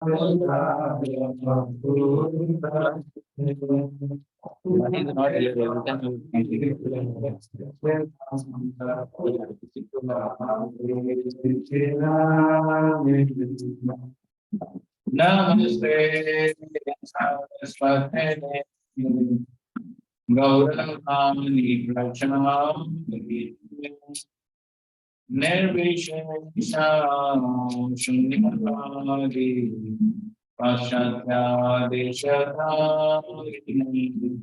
Money is not here. Every time you continue. Namaste Saraswate Gauravani Prachanam Nirvishesha Shunyavadi Pashatyadeshatari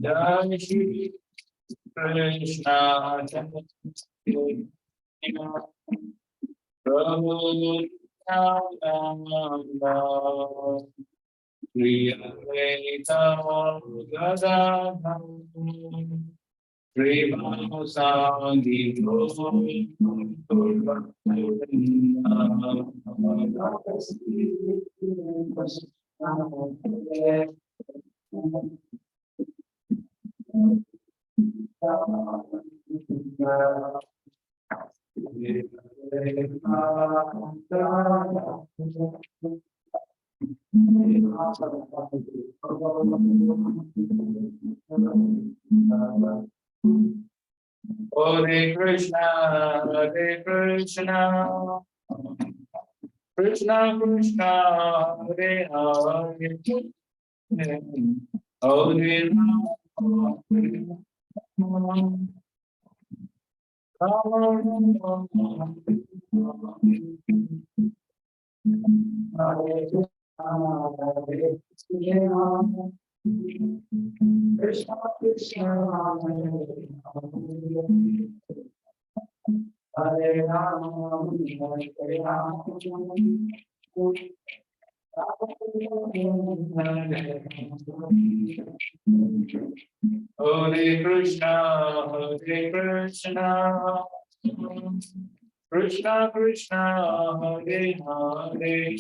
Jai Shri Krishna Prabhu Nityananda Shri Advaita Gadadhar Shri Vasadi Hare Krishna, Hare Krishna, Krishna Krishna, Hare Hare, Hare Krishna Krishna, Hare Rama, Hare Rama, Hare Krishna, Hare Krishna, Krishna Krishna, Hare Hare,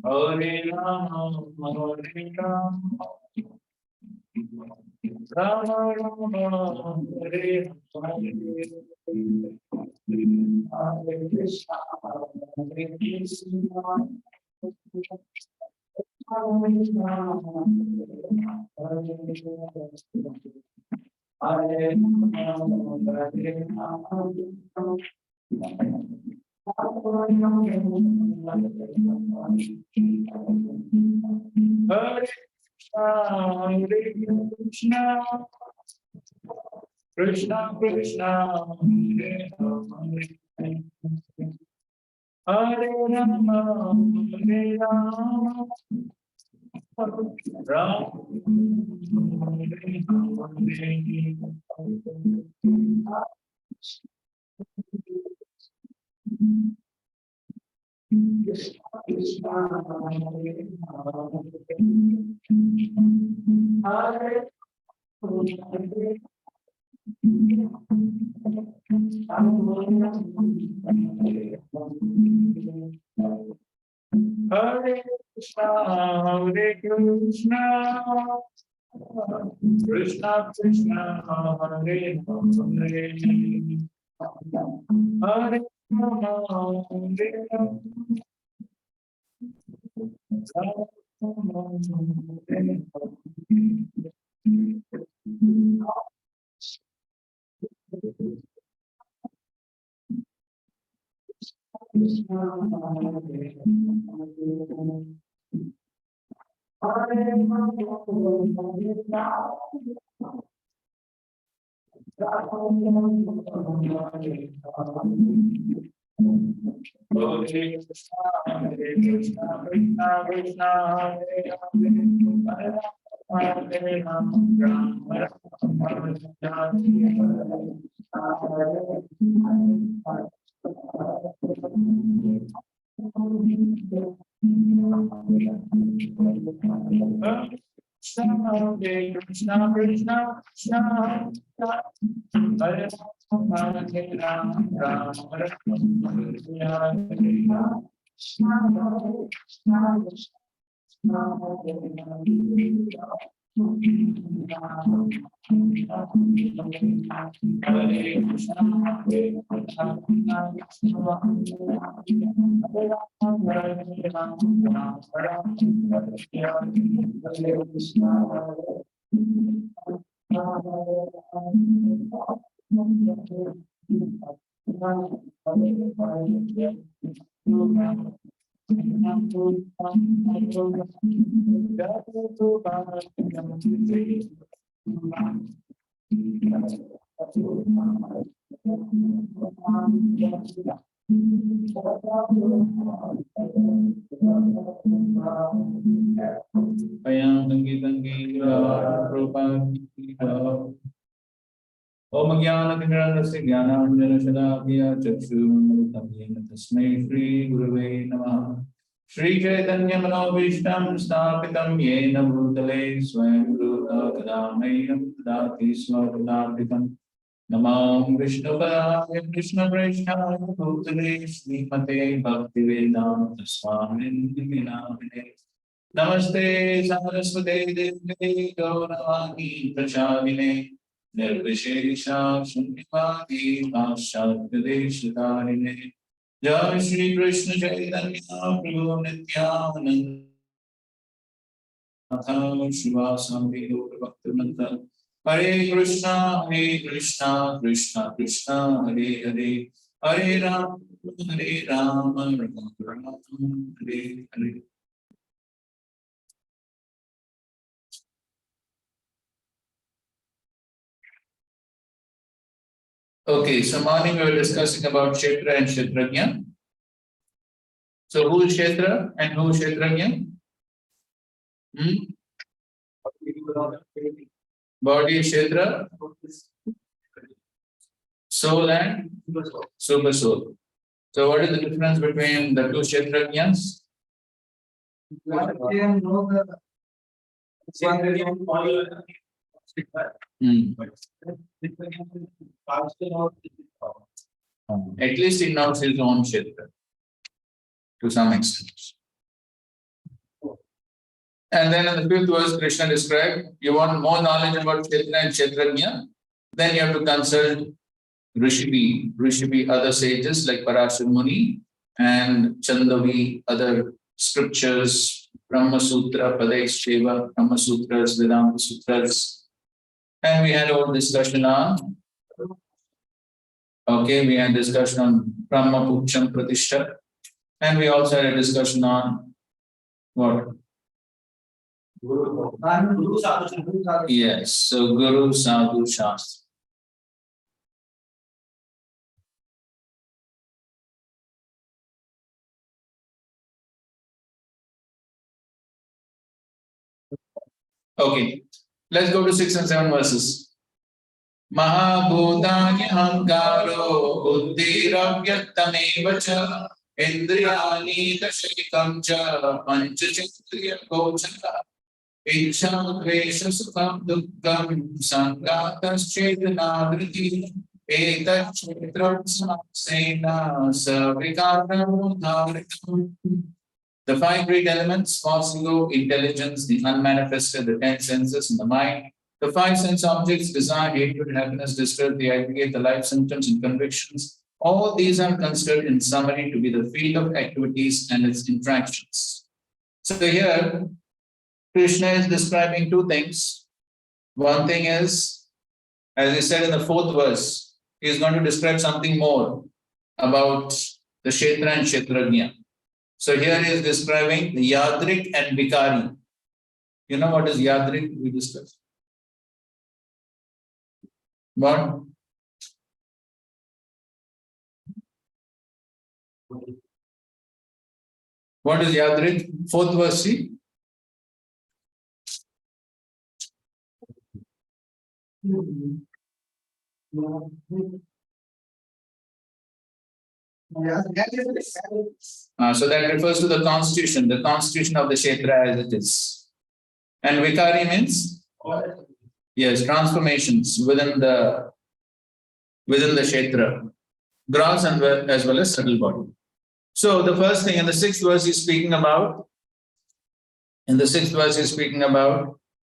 Hare Rama, Hare Rama, Rama Rama, Hare Hare, Hare Krishna, Hare Krishna, Krishna Krishna, Hare Hare, Hare Rama, Hare Rama, Rama Hare Hare Krishna, Hare Krishna, Krishna Krishna, Hare Hare, Hare Rama, Hare Krishna Krishna Krishna Hare Om Jnana-tinmirantasya Jnananjana-shalakaya Chakshurunmilitam Yena Tasmai Shri Gurave Namaha Shri Chaitanya-manobhishtam Sthapitam Yena Bhutale Swayam Rupa Kadamayyam Dati Swapadapitam Namam Vishnu-padaya Krishna-prasthaya Bhutale Srimate Bhakti-vedanta Swamini Namine Namaste Saraswate Devi Gauravani Prachadine Nirvishesha Shunyavadi Paschatyadesh-dharine Jai Shri Krishna Chaitanya Prabhu Nityananda Shivasam Vidur Bhaktivinoda Hare Krishna Krishna Krishna Hare Hare Hare Rama Rama Rama Hare Hare. Okay, so morning we were discussing about Kshetra and Kshetrajna. So who is Kshetra and who is Kshetrajna? Body is Kshetra, soul and super soul. So what is the difference between the two Kshetrajnas? At least he knows his own Kshetra to some extent. And then in the fifth verse, Krishna described, you want more knowledge about Kshetra and Kshetrajna, then you have to consult Rishibi, other sages like Parashar Muni and Chandavi, other scriptures, Brahma Sutra, Padaischeva, Brahma Sutras, Vedanta Sutras. And we had our discussion on, we had discussion on Brahma Puksham Pratishtha. And we also had a discussion on what? Yes, so Guru Sadhu Shastri. Okay, let's go to 6 and 7 verses. Mahabhutani hankaro buddhiravyaktameva cha indriyani dashikam cha panchachatriya gochara ichha dvesha sukham dukkham sangataschedanadriti etat kshetram samasena savikaram dharitam. The 5 great elements, false ego, intelligence, the unmanifested, the 10 senses, and the mind, the 5 sense objects, desire, hatred, happiness, distress, the aggregate, the life symptoms and convictions, all these are considered in summary to be the field of activities and its interactions. So here, Krishna is describing 2 things. One thing is, as he said in the 4th verse, he is going to describe something more about the Kshetra and Kshetrajna. So here he is describing the Yadrik and Vikari. You know what is Yadrik? We discussed. What? What is Yadrik? 4th verse, see? So that refers to the constitution of the Kshetra as it is. And Vikari means? Yes, transformations within the within the Kshetra, gross and as well as subtle body. So the first thing in the sixth verse is speaking about,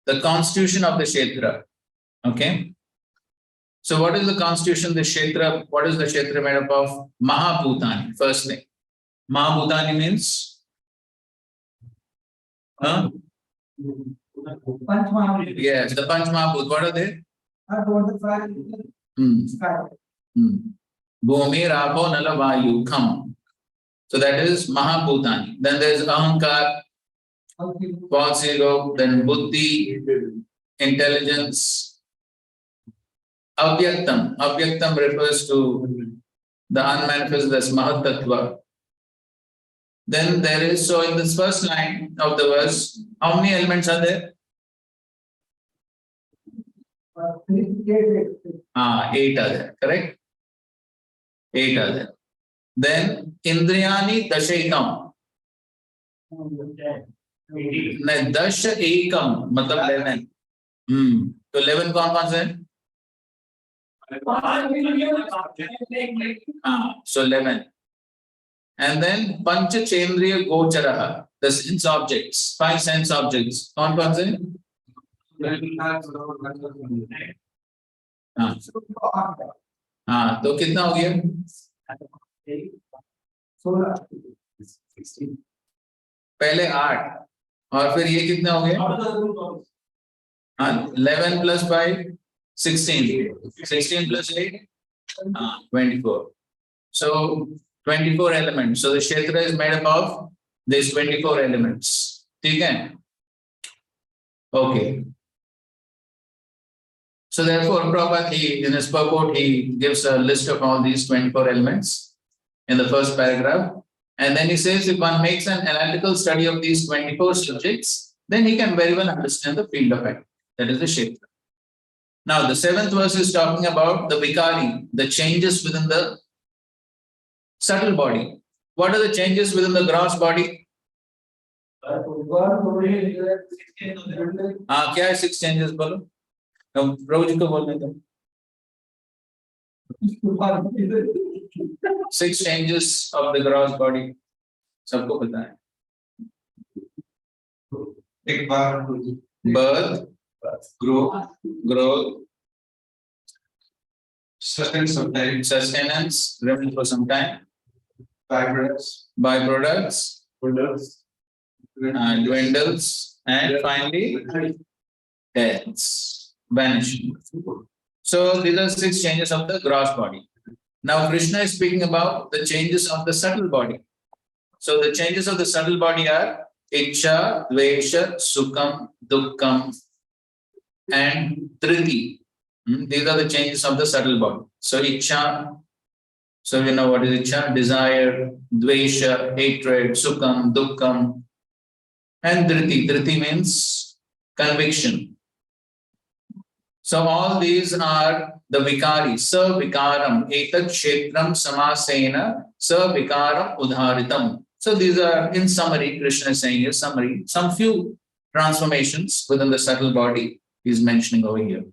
the constitution of the Kshetra. Okay. So what is the constitution of the Kshetra? What is the Kshetra made up of? Mahabhutani, first thing. Mahabhutani means? Huh? Yes, the Panch Mahabhut. What are they? Bhumi, Rabho, Nala, Vayu, Kham. So that is Mahabhutani. Then there is Ahankar, false ego, then Buddhi, intelligence. Avyaktam. Avyaktam refers to the unmanifest, that's Mahat Tattva. Then there is, so in this first line of the verse, how many elements are there? 8 are there, correct? 8 are there. Then Indriyani Dashekam. Dash Ekam, matlab 11. So 11 कौन से? So 11. And then Pancha Chendriya Gocharaha, the sense objects, 5 sense objects. कौन से? तो कितना हो गया? 16. पहले 8 और फिर ये कितना हो गया? 11 plus 5, 16. 16 plus 8, 24. So 24 elements. So the Kshetra is made up of these 24 elements. ठीक है? Okay. So therefore, Prabhupada, in his purport, he gives a list of all these 24 elements in the first paragraph. And then he says, if one makes an analytical study of these 24 subjects, then he can very well understand the field of action. That is the Kshetra. Now, the 7th verse is talking about the Vikari, the changes within the subtle body. What are the changes within the gross body? क्या है 6 changes बोलो? प्रभु जी को बोलने दो. 6 changes of the gross body. सबको पता है. Birth, growth, sustenance, remaining for some time, byproducts, dwindles, and finally deaths, vanishing. So these are 6 changes of the gross body. Now Krishna is speaking about the changes of the subtle body. So the changes of the subtle body are Ichcha, Dvesha, Sukham, Dukkham, and Triti. These are the changes of the subtle body. So Ichcha, so we know what is Ichcha, desire, Dvesha, hatred, Sukham, Dukkham, and Triti. Triti means conviction. So all these are the Vikari, Sa Vikaram, Etat Kshetram Samasena, Sa Vikaram Udharitam. So these are, in summary, Krishna is saying here, summary, some few transformations within the subtle body he's mentioning over here.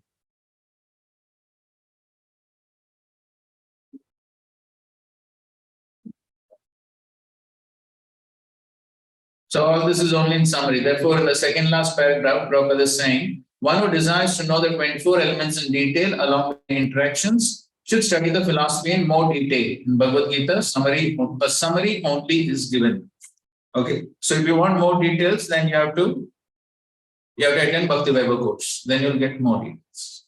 So all this is only in summary. Therefore, in the second last paragraph, Prabhupada is saying, one who desires to know the 24 elements in detail along with the interactions should study the philosophy in more detail. In Bhagavad Gita, a summary only is given. Okay. So if you want more details, then you have to attend Bhakti Vaibhav course. Then you'll get more details.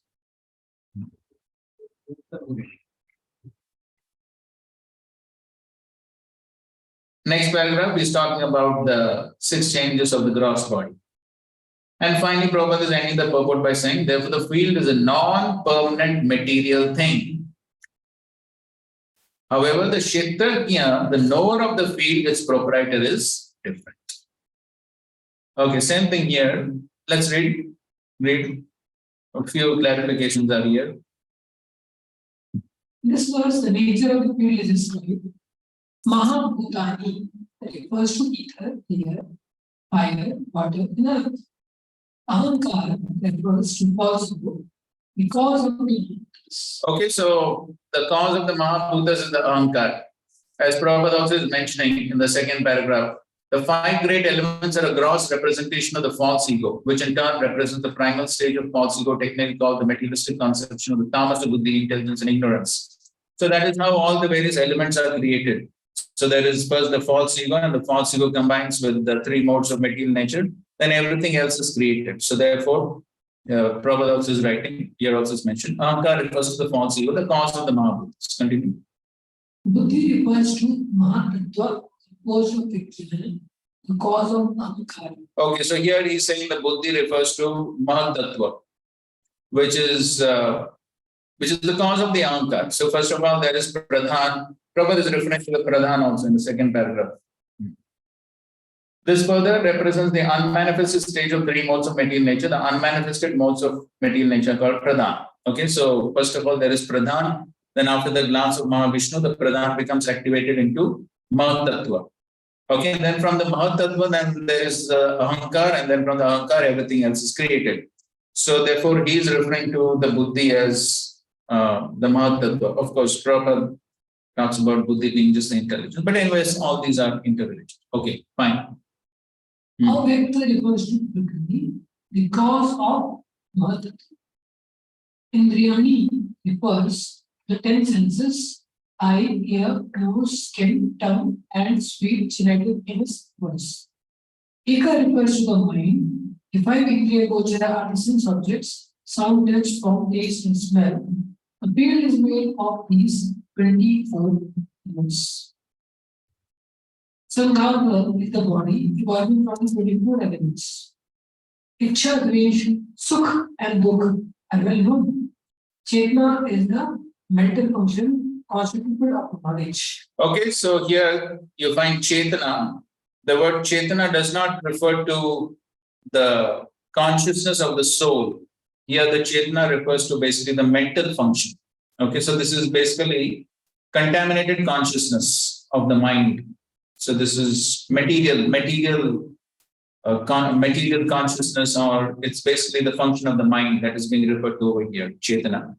Next paragraph is talking about the 6 changes of the gross body. And finally, Prabhupada is ending the purport by saying, therefore, the field is a non-permanent material thing. However, the Kshetrajna, the knower of the field, its proprietor, is different. Okay, same thing here. Let's read. A few clarifications are here. This was the nature of the field is described. Mahabhutani refers to ether, air, fire, water, and earth. Ahankara refers to false ego. the cause of the Okay, so the cause of the Mahabhutas is the Ahankar. As Prabhupada also is mentioning in the second paragraph, the five great elements are a gross representation of the false ego, which in turn represents the primal stage of false ego, technically called the materialistic conception of the tamas of buddhi, intelligence, and ignorance. So that is how all the various elements are created. So there is first the false ego, and the false ego combines with the three modes of material nature, then everything else is created. So therefore, Prabhupada also is writing, here also is mentioned, Ahankar refers to the false ego, the cause of the Mahabhutas. Continue. Buddhi refers to Mahatattva, cause of victory, the cause of Ahankara. Okay, so here he is saying the Buddhi refers to Mahatattva, which is the cause of the Ahankar. So first of all, there is Pradhan. Prabhupada is referring to the Pradhan also in the second paragraph. This further represents the unmanifested stage of three modes of material nature. The unmanifested modes of material nature are called Pradhan. Okay, so first of all, there is Pradhan. Then after the glance of Mahavishnu, the Pradhan becomes activated into Mahatattva. Okay, and then from the Mahatattva, then there is Ahankar, and then from the Ahankar, everything else is created. So therefore, he is referring to the Buddhi as the Mahatattva. Of course, Prabhupada talks about Buddhi being just the intelligence. But anyways, all these are interrelated. Okay, fine. Avyakta refers to Prakriti, the cause of Mahatattva. Indriyani refers the 10 senses, eye, ear, nose, skin, tongue, and speech related in his verse. Eka refers to the mind. The five Indriya Gochara are the sense objects, sound, touch, form, taste, and smell. The field is made of these 24 elements. Sanghaka is the body, evolving from the 24 elements. Ichha, Dvesh, Sukh, and Dukh are well known. Chetna is the mental function constituted of knowledge. Okay, so here you find Chetana. The word Chetana does not refer to the consciousness of the soul. Here the Chetana refers to basically the mental function. Okay, so this is basically contaminated consciousness of the mind. So this is material consciousness, or it's basically the function of the mind that is being referred to over here, Chetana.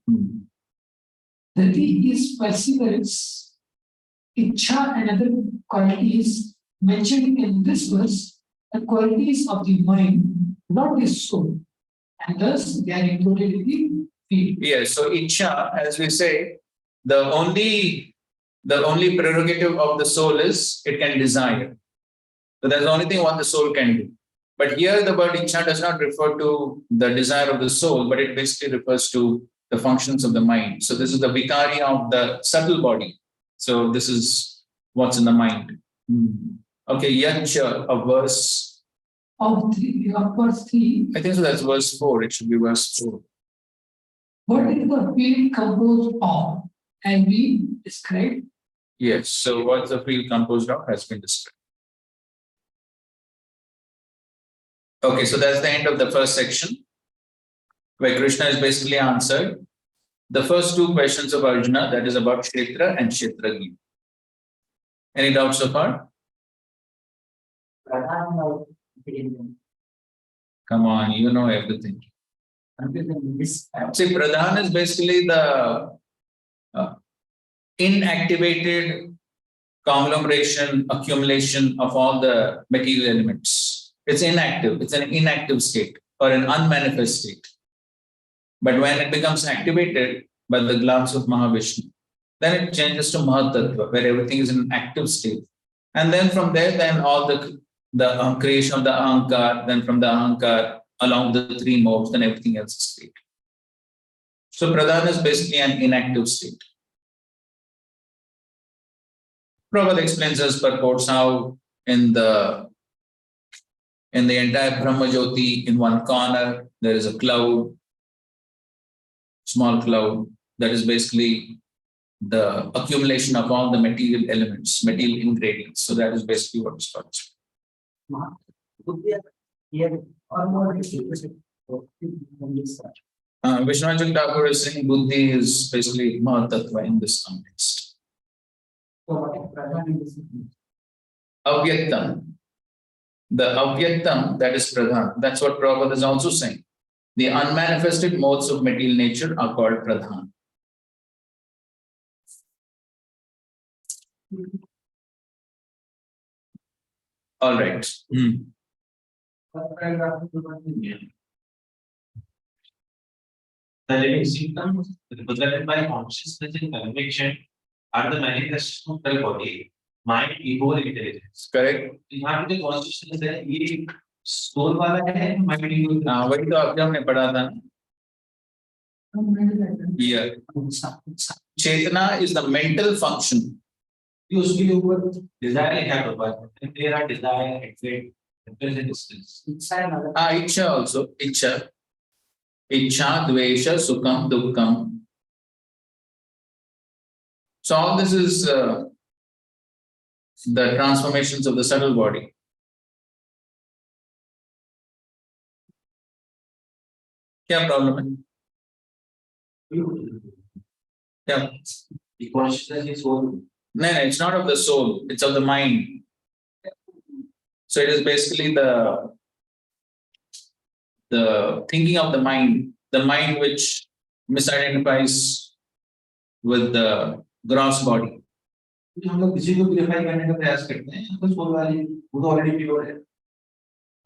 Rati is perseverance. Ichha and other qualities mentioned in this verse, the qualities of the mind, not the soul, and thus they are included in the field. Yes, so Ichha, as we say, the only prerogative of the soul is it can desire. So that's the only thing what the soul can do. But here the word Ichha does not refer to the desire of the soul, but it basically refers to the functions of the mind. So this is the vikari of the subtle body. So this is what's in the mind. Okay, Yacha, a verse. Of verse 3. I think so that's verse 4. It should be verse 4. What is the field composed of? And we described. Yes, so what's the field composed of has been described. Okay, so that's the end of the first section, where Krishna is basically answered the first two questions of Arjuna, that is about Kshetra and Kshetragya. Any doubts so far? Come on, you know everything. See, Pradhan is basically the inactivated conglomeration, accumulation of all the material elements. It's inactive. It's an inactive state or an unmanifest state. But when it becomes activated by the glance of Mahavishnu, then it changes to Mahatattva, where everything is in an active state. And then from there, then all the creation of the Ahankar, then from the Ahankar, along the three modes, then everything else is created. So Pradhan is basically an inactive state. Prabhupada explains as purports how in the entire Brahma Jyoti, in one corner, there is a cloud, small cloud, that is basically the accumulation of all the material elements, material ingredients. So that is basically what is called. Vishwanath Thakur is saying Buddhi is basically Mahatattva in this context. Avyaktam. The Avyaktam, that is Pradhan. That's what Prabhupada is also saying. The unmanifested modes of material nature are called pradhan. All right. The living symptoms represented by consciousness and conviction are the manifestation of the body, mind, ego, and intelligence. Correct. यहाँ पे जो consciousness है ये soul वाला है, mind, ego. हाँ, वही तो आपने हमने पढ़ा था ना? Yeah. Chetana is the mental function. कि उसके ऊपर desire क्या करता है? There are desire, hatred, and distance. Icha also. Icha, dvesha, sukham, dukkham. So all this is the transformations of the subtle body. क्या problem है? Yeah. The consciousness is soul. No, it's not of the soul, it's of the mind. So it is basically the thinking of the mind which misidentifies with the gross body. हम लोग किसी को purify करने का प्रयास करते हैं, तो soul वाली वो तो already pure है.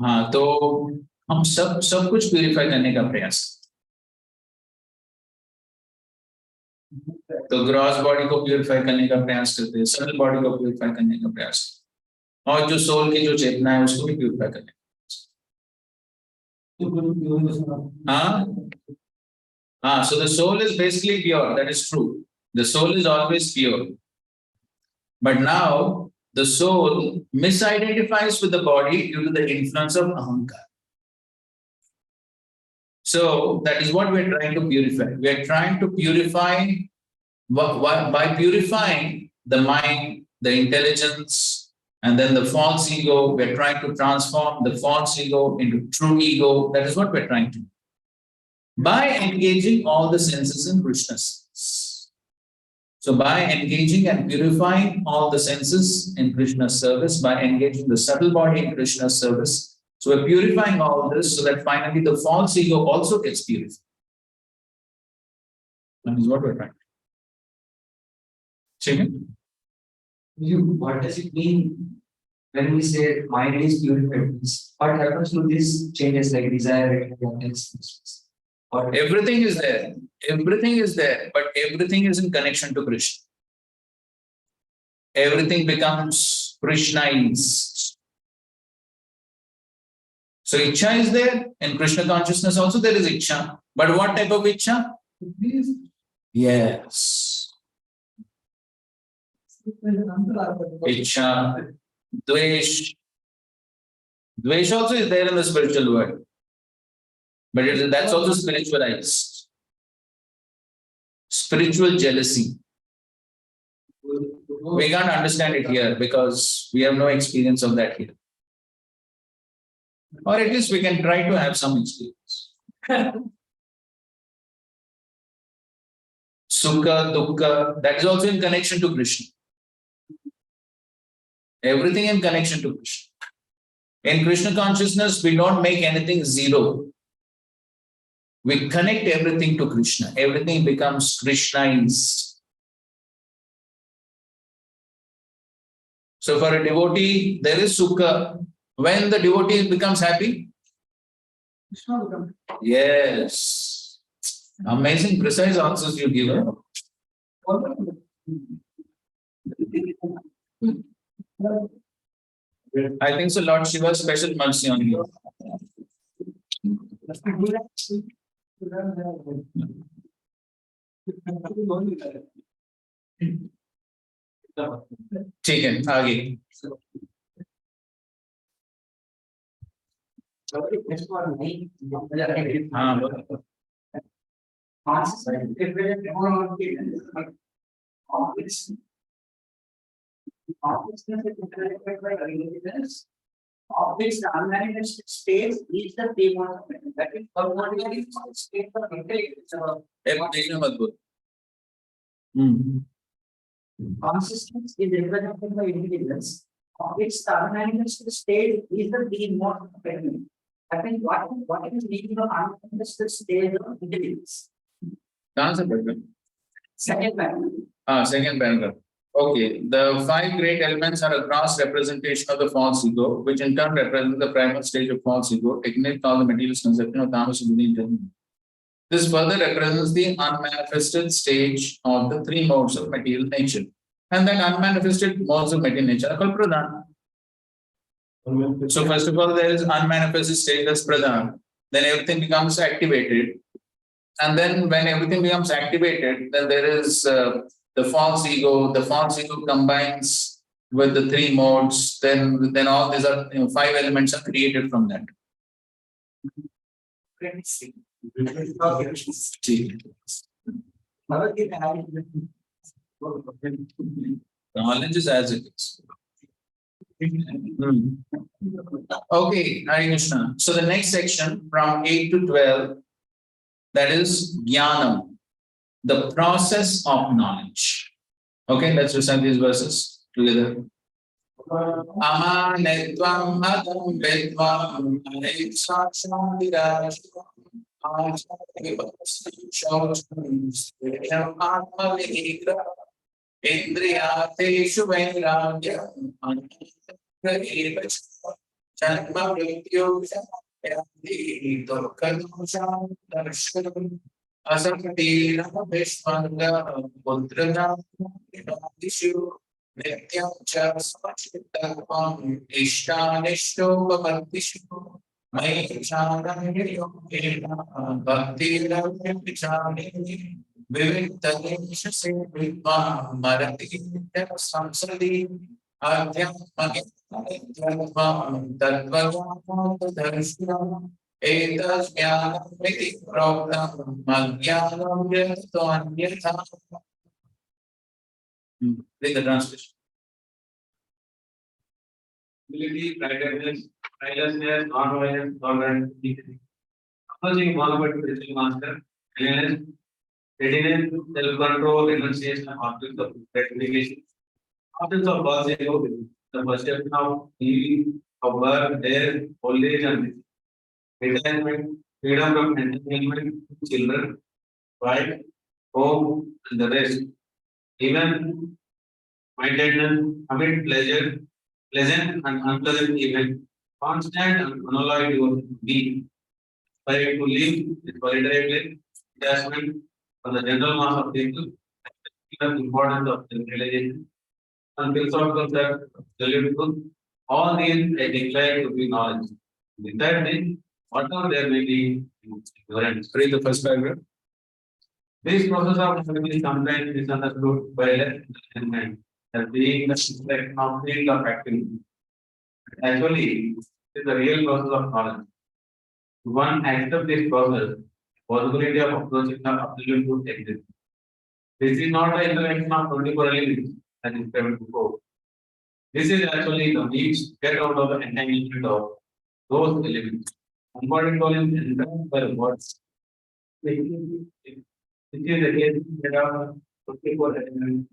हाँ, तो हम सब कुछ प्यूरिफाई करने का प्रयास, तो ग्रॉस बॉडी को प्यूरिफाई करने का प्रयास करते हैं, सटल बॉडी को प्यूरिफाई करने का प्रयास, और जो सोल की जो चेतना है उसको भी प्यूरिफाई करने का प्रयास. हाँ, so the soul is basically pure, that is true. The soul is always pure. But now the soul misidentifies with the body due to the influence of ahankar. So that is what we are trying to purify. We are trying to purify by purifying the mind, the intelligence, and then the false ego. We are trying to transform the false ego into true ego. That is what we are trying to do. By engaging all the senses in Krishna's service. So by engaging and purifying all the senses in Krishna's service, by engaging the subtle body in Krishna's service, so we're purifying all this so that finally the false ego also gets purified. That is what we're trying to do. What does it mean when we say mind is purified? What happens to these changes like desire, Everything is there. Everything is there, but everything is in connection to Krishna. Everything becomes Krishnized. So Ichcha is there, in Krishna consciousness also there is Ichcha. But what type of Ichcha? Yes. Ichcha, Dvesh. Dvesh also is there in the spiritual world. But that's also spiritualized. Spiritual jealousy. We can't understand it here because we have no experience of that here. Or at least we can try to have some experience. Sukha, dukkha, that is also in connection to Krishna. Everything in connection to Krishna. In Krishna consciousness, we don't make anything zero. We connect everything to Krishna. Everything becomes Krishnized. So for a devotee, there is sukha. When the devotee becomes happy? Yes. Amazing, precise answers you give. I think so, Lord Shiva's special mercy on you. ठीक है, आगे. हाँ, of which the unmanifested state is the theme of that is ordinary state of intelligence. मत बोल. Consciousness is represented by intelligence, of which the unmanifested state is the theme of That means what is meaning of unmanifested state of intelligence? Answer, Prabhu. Second paragraph. Second paragraph. Okay, the five great elements are a gross representation of the false ego, which in turn represent the primal stage of false ego, taking all the materialist conception of tamas buddhi intelligence. This further represents the unmanifested stage of the three modes of material nature. And then unmanifested modes of material nature are called pradhan. So first of all, there is unmanifested state, that's pradhan. Then everything becomes activated. And then when everything becomes activated, then there is the false ego. The false ego combines with the three modes. Then all these are, five elements are created from that. Knowledge is as it is. Okay, Hare Krishna. So the next section from 8 to 12, that is Jnanam, the process of knowledge. Okay, let's recite these verses together. Amanetvam adam vedvam Indriyateshu vairagyam janma mrityu yati dukkhadosham darshanam asaktina vishvanga putrana dishu nityam cha samachittam ishtanishtopamattishu mai chanam bhakti ravya Viviktadesha Vidvam Marati Samsadi Adhyatmani Dhyatvam Tattvam Darshana Etas Jnanam Viti Proktam Madhyanam Yatvanyatha. Read the translation. Ability, rightness, righteousness, non-violence, tolerance, dignity. Approaching Bhagavad Spiritual Master, clearness, readiness, self-control, renunciation of objects of gratification. Objects of false ego, the perception of healing, of birth, death, old age, and death. Retirement, freedom from entertainment, children, wife, home, and the rest. Even mindedness, amid pleasure, pleasant and unpleasant event, constant and unalloyed being. For it to live with solitary detachment from the general mass of people, the importance of self-realization, and philosophical that absolute truth, all these I declare to be knowledge. The third thing, whatever there may be ignorance. Read the first paragraph. This process of knowledge is sometimes misunderstood by less enlightenment as being the reflection of field of activity. Actually, it is the real process of knowledge. One accepts this process, possibility of approaching the absolute truth exists. This is not the intervention of 24 elements as described before. This is actually the means to get out of the entanglement of those elements. According to him, entranced by the words. Which is the case there are 24 elements.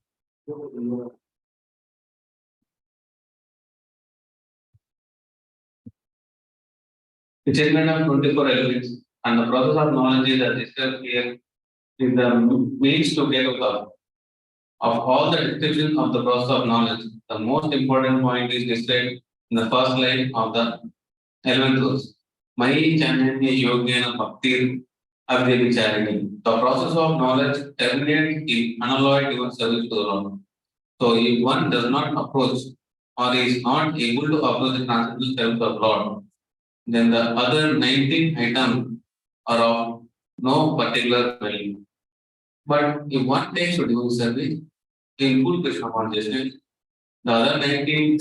Which is made of 24 elements, and the process of knowledge is that discussed here is the means to get out of all the description of the process of knowledge. The most important point is described in the first line of the 11th verse. Mai chananya yogena bhakti abhyavicharani. The process of knowledge terminates in unalloyed your service to the Lord. So if one does not approach or is not able to approach the transcendental service of Lord, then the other 19 items are of no particular value. But if one takes to do service in full Krishna consciousness, the other 19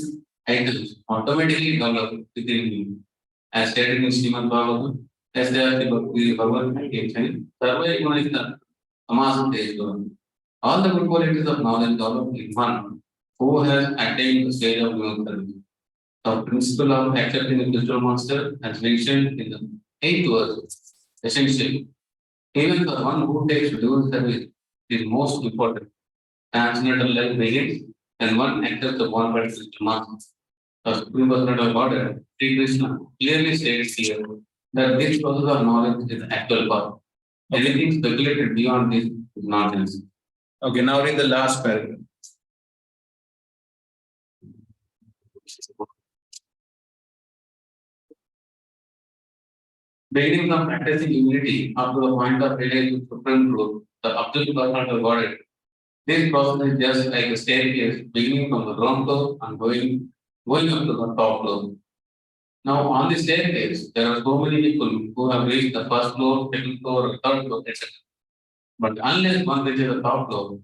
items automatically develop within him. As stated in Srimad Bhagavad, as they are the Bhagavad Gita, Sarva Gunita Tamasa Tejva. All the good qualities of knowledge develop in one who has attained the stage of human service. The principle of accepting the spiritual master as mentioned in the 8th verse, essentially, even for one who takes dual service is most important. Transcendental life begins when one accepts the one by spiritual master. The Supreme Personality of Godhead, Sri Krishna, clearly states here that this process of knowledge is the actual path. Anything speculated beyond this is nonsense. Okay, now read the last paragraph. Beginning from practicing humility up to the point of realizing supreme truth, the absolute person of God. This process is just like a staircase, beginning from the ground floor and going up to the top floor. Now, on the staircase, there are so many people who have reached the first floor, second floor, third floor, etc. But unless one reaches the top floor,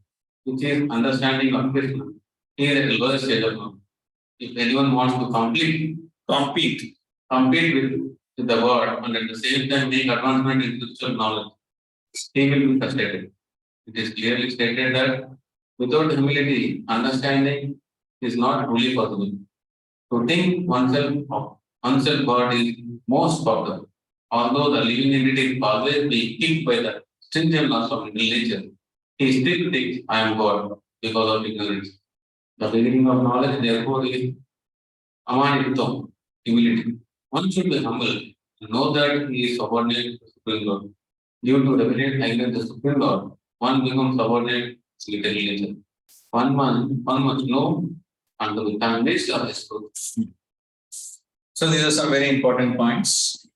which is understanding of Krishna, he is at the lowest stage of knowledge. If anyone wants to compete with the word and at the same time make advancement in spiritual knowledge, he will be frustrated. It is clearly stated that without humility, understanding is not truly possible. To think oneself God is most popular. Although the living entity is always being kicked by the stringent laws of nature, he still thinks I am God because of ignorance. The beginning of knowledge, therefore, is amanitvam, humility. One should be humble and know that he is subordinate to Supreme Lord. Due to definite against the Supreme Lord, one becomes subordinate to little nature. One must know and to become convinced of his truth. So these are some very important points.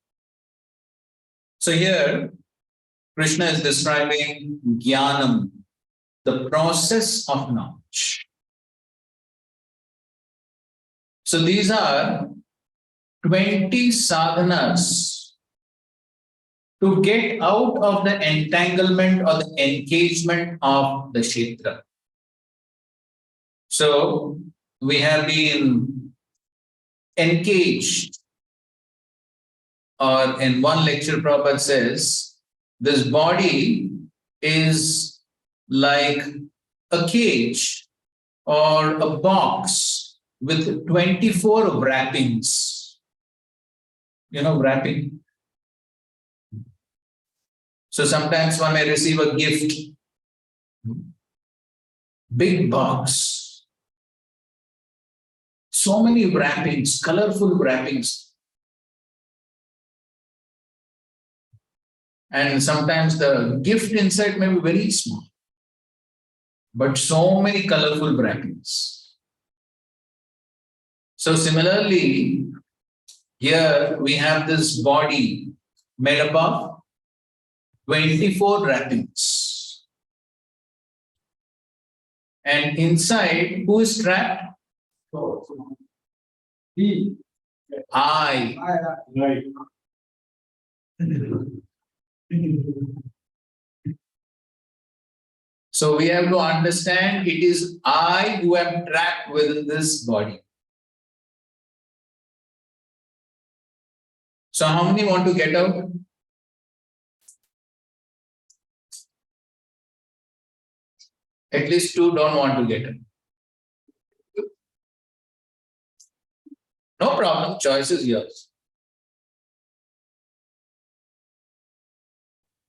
So here, Krishna is describing jnanam, the process of knowledge. So these are 20 sadhanas to get out of the entanglement or the engagement of the kshetra. So we have been engaged, or in one lecture, Prabhupada says, this body is like a cage or a box with 24 wrappings. You know, wrapping. So sometimes one may receive a gift, big box, so many wrappings, colorful wrappings. And sometimes the gift inside may be very small, but so many colorful wrappings. So similarly, here we have this body made up of 24 wrappings. And inside, who is trapped? I. Right. So we have to understand it is I who am trapped within this body. So how many want to get out? At least 2 don't want to get out. No problem, choice is yours.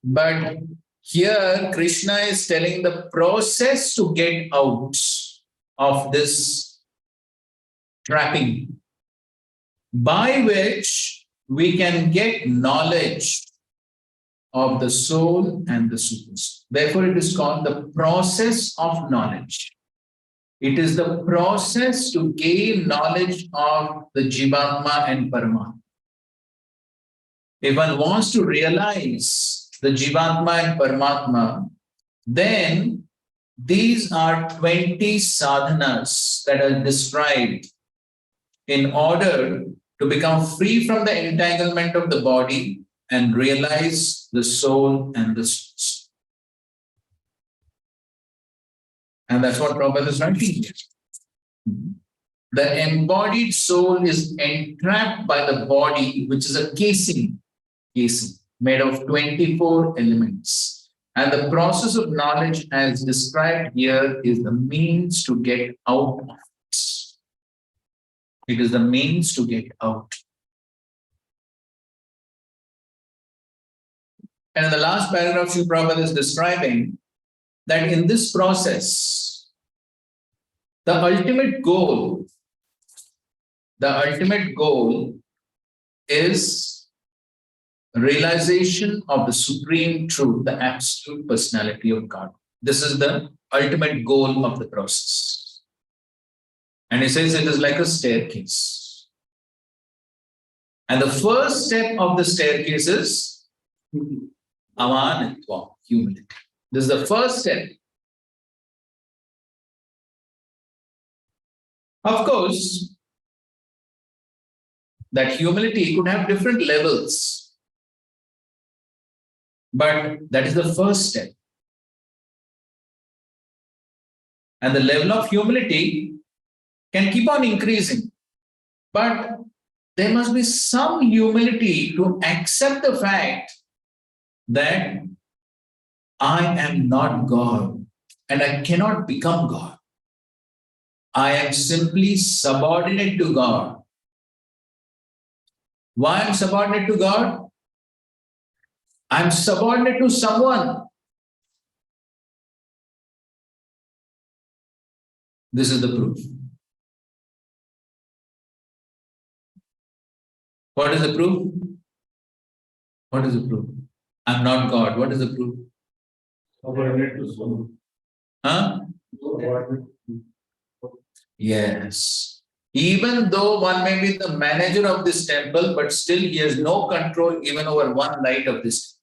But here Krishna is telling the process to get out of this trapping, by which we can get knowledge of the soul and the source. Therefore, it is called the process of knowledge. It is the process to gain knowledge of the Jivatma and Paramatma. If one wants to realize the Jivatma and Paramatma, then these are 20 sadhanas that are described in order to become free from the entanglement of the body and realize the soul and the source. And that's what Prabhupada is writing here. The embodied soul is entrapped by the body, which is a casing made of 24 elements. And the process of knowledge, as described here, is the means to get out of it. It is the means to get out. And in the last paragraph, Srila Prabhupada is describing that in this process, the ultimate goal is realization of the supreme truth, the absolute personality of God. This is the ultimate goal of the process. And he says it is like a staircase. And the first step of the staircase is amanitva, humility. This is the first step. Of course, that humility could have different levels, but that is the first step. And the level of humility can keep on increasing, but there must be some humility to accept the fact that I am not God and I cannot become God. I am simply subordinate to God. Why I'm subordinate to God? I'm subordinate to someone. This is the proof. What is the proof? What is the proof? I'm not God. What is the proof? Huh? Yes. Even though one may be the manager of this temple, but still he has no control even over one light of this.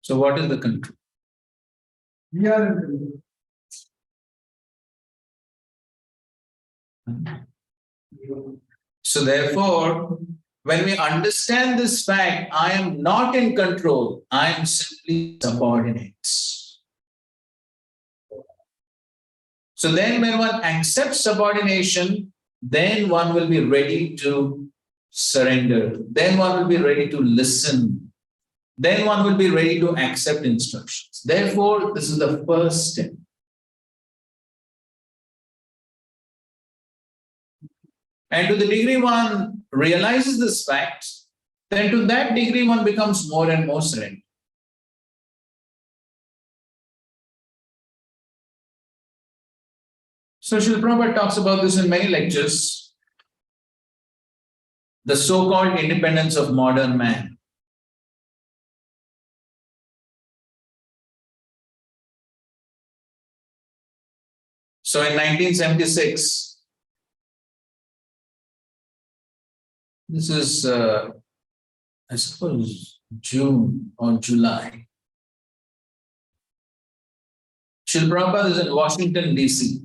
So what is the control? So therefore, when we understand this fact, I am not in control, I am simply subordinate. So then when one accepts subordination, then one will be ready to surrender. Then one will be ready to listen. Then one will be ready to accept instructions. Therefore, this is the first step. And to the degree one realizes this fact, then to that degree one becomes more and more surrendered. So Srila Prabhupada talks about this in many lectures, the so-called independence of modern man. So in 1976, this is, I suppose, June or July. Srila Prabhupada is in Washington, D.C.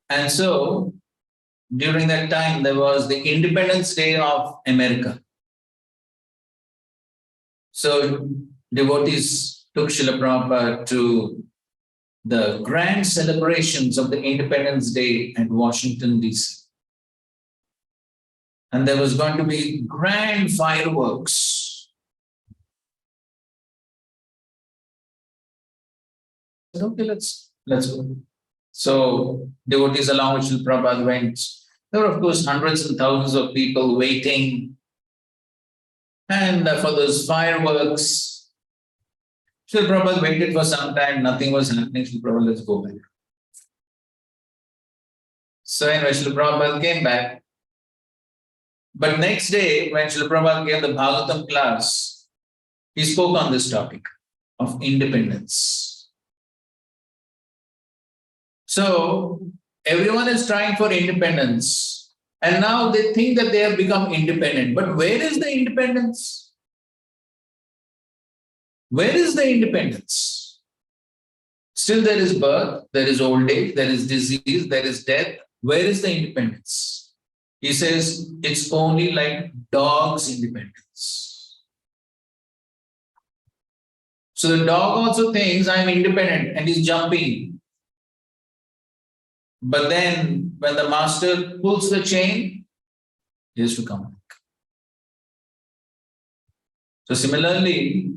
And so, during that time, there was the Independence Day of America. So, devotees took Srila Prabhupada to the grand celebrations of the Independence Day at Washington, D.C. And there was going to be grand fireworks. Okay, let's go. So devotees along with Srila Prabhupada went. There were, of course, hundreds and thousands of people waiting. And for those fireworks, Srila Prabhupada waited for some time, nothing was happening. Srila Prabhupada, let's go back. So anyway, Srila Prabhupada came back. But next day, when Srila Prabhupada gave the Bhagavatam class, he spoke on this topic of independence. So, everyone is trying for independence, and now they think that they have become independent. But where is the independence? Where is the independence? Still there is birth, there is old age, there is disease, there is death. Where is the independence? He says it's only like dog's independence. So the dog also thinks I'm independent and he's jumping. But then when the master pulls the chain, he has to come back. So similarly,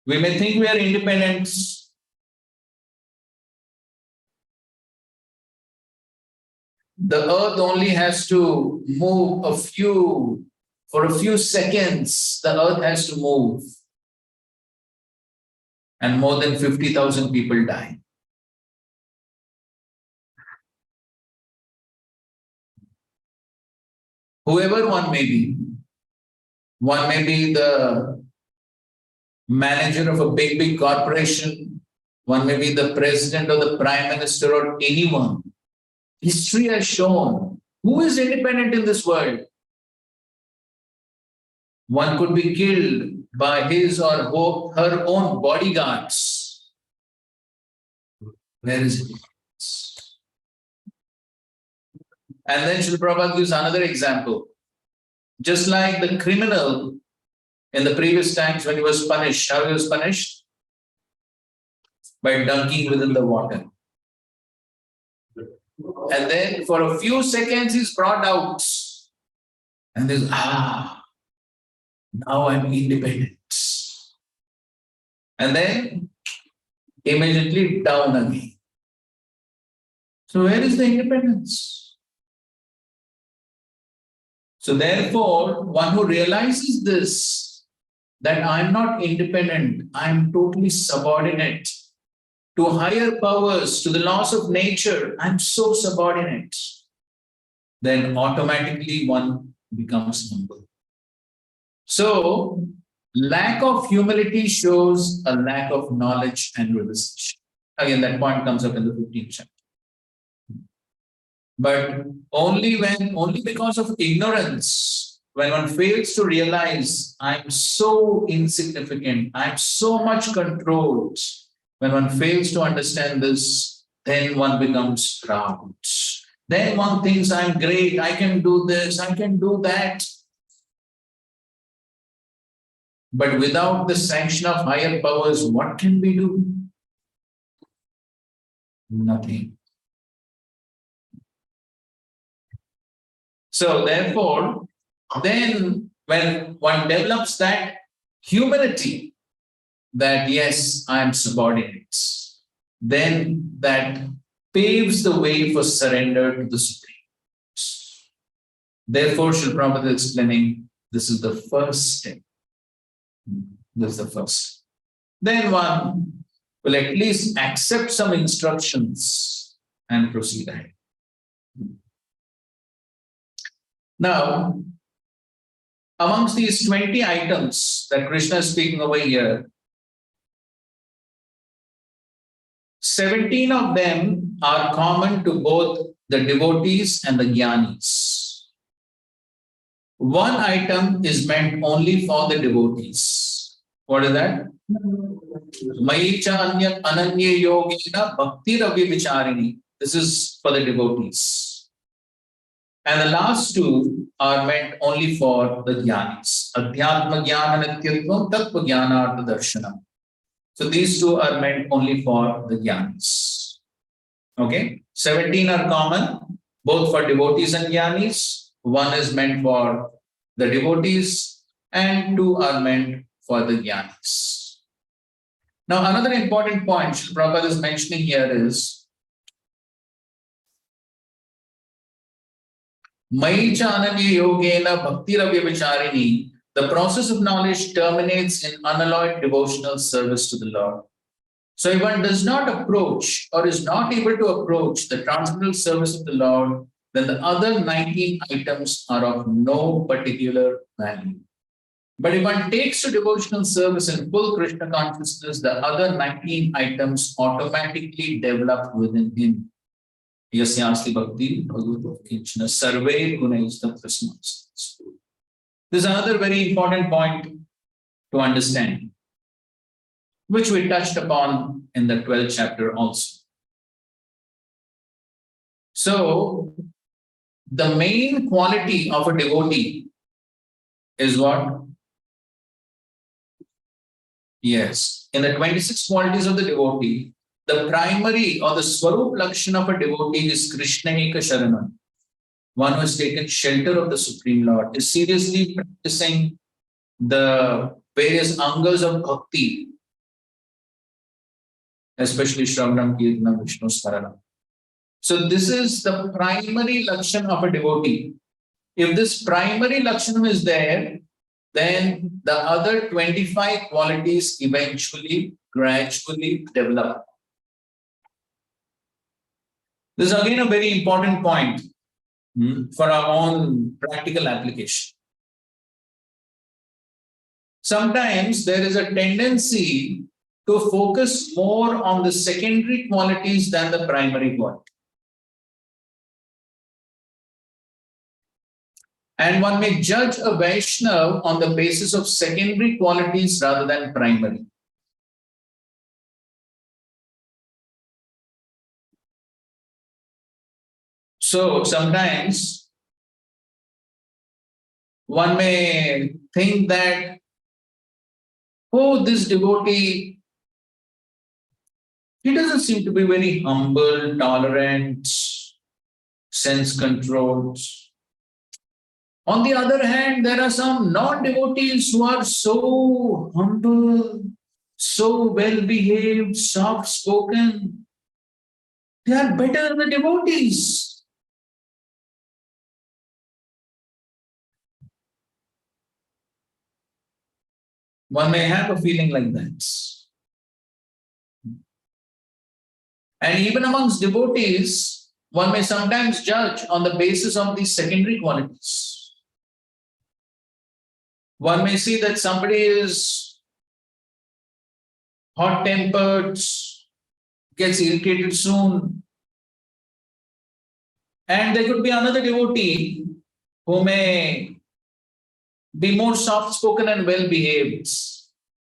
we may think we are independent. The earth only has to move for a few seconds, the earth has to move. and more than 50,000 people die. Whoever one may be the manager of a big corporation, one may be the president or the prime minister or anyone. History has shown who is independent in this world. One could be killed by his or her own bodyguards. Where is it? And then Srila Prabhupada gives another example. Just like the criminal in the previous times when he was punished, how he was punished? By dunking within the water. And then for a few seconds he's brought out. And there's, now I'm independent. And then immediately down again. So where is the independence? So therefore, one who realizes this, that I'm not independent, I'm totally subordinate to higher powers, to the laws of nature, I'm so subordinate, then automatically one becomes humble. So, lack of humility shows a lack of knowledge and realization. Again, that point comes up in the 15th chapter. But only because of ignorance, when one fails to realize I'm so insignificant, I'm so much controlled, when one fails to understand this, then one becomes proud. Then one thinks I'm great, I can do this, I can do that. But without the sanction of higher powers, what can we do? Nothing. So therefore, then when one develops that humility, that yes, I am subordinate, then that paves the way for surrender to the Supreme. Therefore, Srila Prabhupada is explaining, this is the first step. This is the first. Then one will at least accept some instructions and proceed ahead. Now, amongst these 20 items that Krishna is speaking over here, 17 of them are common to both the devotees and the jnanis. One item is meant only for the devotees. What is that? Maicha ananya yogena bhakti ravi vicharini. This is for the devotees. And the last two are meant only for the jnanis. Adhyatma jnana nityatvam tattva jnanartha darshanam. So these two are meant only for the jnanis. Okay? 17 are common, both for devotees and jnanis. One is meant for the devotees, and two are meant for the jnanis. Now, another important point Prabhupada is mentioning here is Maicha ananya yogena bhakti ravya vicharini. The process of knowledge terminates in unalloyed devotional service to the Lord. So if one does not approach or is not able to approach the transcendental service of the Lord, then the other 19 items are of no particular value. But if one takes to devotional service in full Krishna consciousness, the other 19 items automatically develop within him. Yasyasti bhakti bhagavad kinchana sarve gunaista prasmas. This is another very important point to understand, which we touched upon in the 12th chapter also. So, the main quality of a devotee is what? Yes, in the 26 qualities of the devotee, the primary or the Swarup Lakshana of a devotee is Krishna Eka Sharanam. One who has taken shelter of the Supreme Lord, is seriously practicing the various angas of bhakti, especially Shravanam, Kirtanam, Vishnu Smaranam. So this is the primary Lakshana of a devotee. If this primary Lakshana is there, then the other 25 qualities eventually gradually develop. This is again a very important point for our own practical application. Sometimes there is a tendency to focus more on the secondary qualities than the primary quality. And one may judge a Vaishnava on the basis of secondary qualities rather than primary. So sometimes one may think that, oh, this devotee, he doesn't seem to be very humble, tolerant, sense-controlled. On the other hand, there are some non-devotees who are so humble, so well-behaved, soft-spoken. They are better than the devotees. One may have a feeling like that. And even amongst devotees, one may sometimes judge on the basis of these secondary qualities. One may see that somebody is hot-tempered, gets irritated soon. And there could be another devotee who may be more soft-spoken and well-behaved.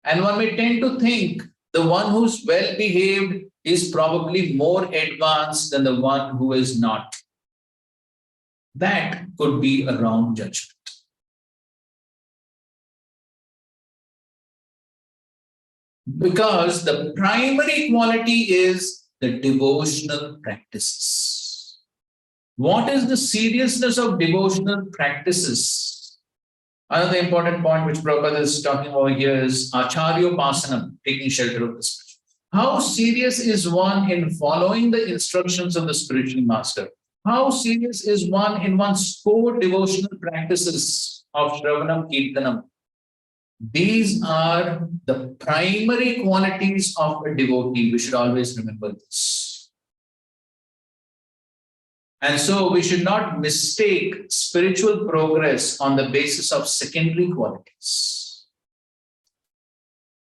And one may tend to think the one who's well-behaved is probably more advanced than the one who is not. That could be a wrong judgment. Because the primary quality is the devotional practices. What is the seriousness of devotional practices? Another important point which Prabhupada is talking over here is Acharyopasanam, taking shelter of the Spirit. How serious is one in following the instructions of the spiritual master? How serious is one in one's core devotional practices of Shravanam Kirtanam? These are the primary qualities of a devotee. We should always remember this. And so we should not mistake spiritual progress on the basis of secondary qualities.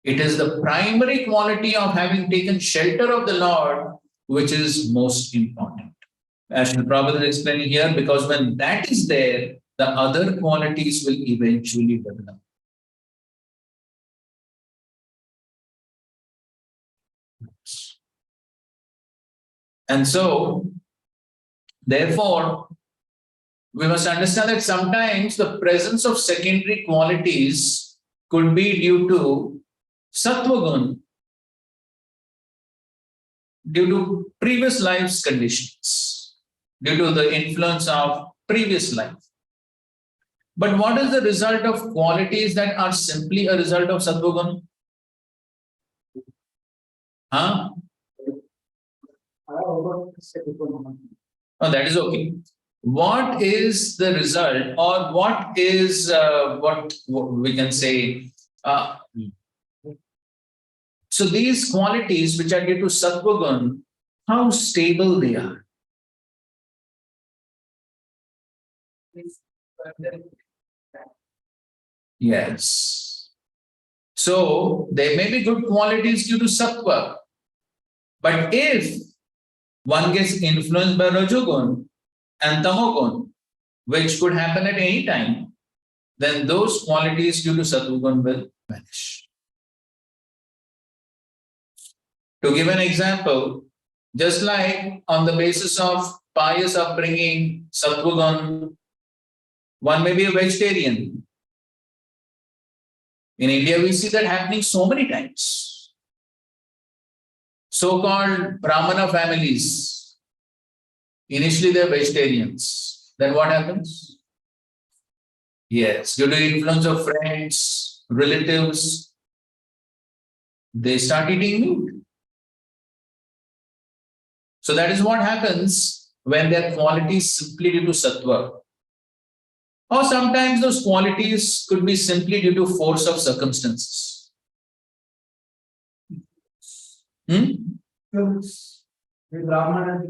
It is the primary quality of having taken shelter of the Lord which is most important. As Srila Prabhupada is explaining here, because when that is there, the other qualities will eventually develop. And so, therefore, we must understand that sometimes the presence of secondary qualities could be due to sattva-gun, due to previous life's conditions, due to the influence of previous life. But what is the result of qualities that are simply a result of sattva-gun? Huh? Oh, that is okay. What is the result, or what is what we can say? So these qualities which are due to sattva-gun, how stable they are. Yes. So there may be good qualities due to sattva, but if one gets influenced by rajogun and tamogun, which could happen at any time, then those qualities due to sattva-gun will vanish. To give an example, just like on the basis of pious upbringing, sattva-gun, one may be a vegetarian. In India, we see that happening so many times. So-called Brahmana families, initially they're vegetarians. Then what happens? Yes, due to influence of friends, relatives, they start eating meat. So that is what happens when their qualities simply due to sattva. Or sometimes those qualities could be simply due to force of circumstances. Hmm? The Brahmana.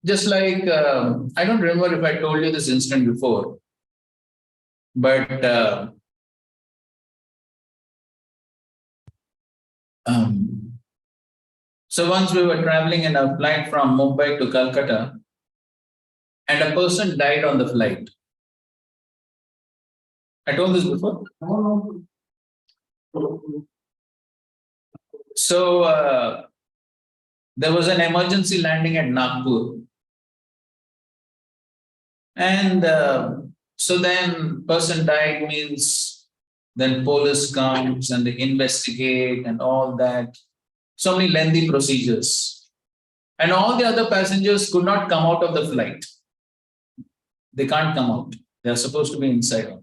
Just like, I don't remember if I told you this incident before, but so once we were traveling in a flight from Mumbai to Calcutta, and a person died on the flight. I told this before. So there was an emergency landing at Nagpur. And so then person died means then police comes and they investigate and all that. So many lengthy procedures. And all the other passengers could not come out of the flight. They can't come out. They are supposed to be inside.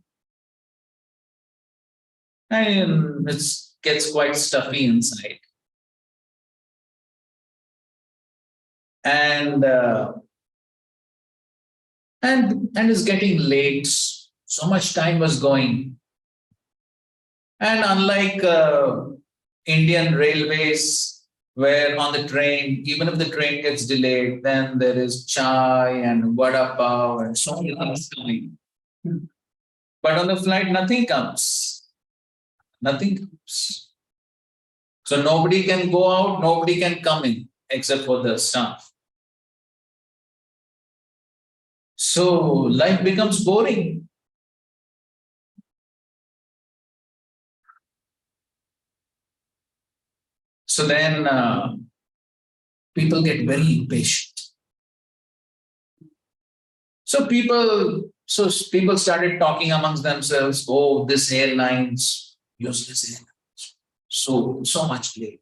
And it gets quite stuffy inside. And it's getting late. So much time was going. And unlike Indian railways, where on the train, even if the train gets delayed, then there is chai and vada pav and so many things coming. But on the flight, nothing comes. Nothing comes. So nobody can go out, nobody can come in except for the staff. So life becomes boring. So then people get very impatient. So people started talking amongst themselves, oh, this airline's useless airlines. So much late.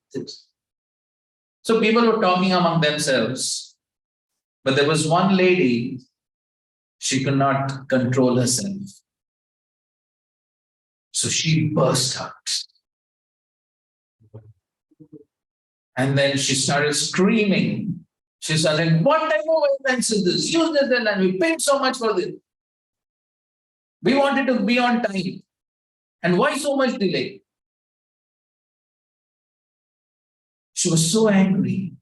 So people were talking among themselves. But there was one lady, she could not control herself. So she burst out. And then she started screaming. She started, what type of airlines is this? Use this airline. We paid so much for this. We wanted to be on time. And why so much delay? She was so angry.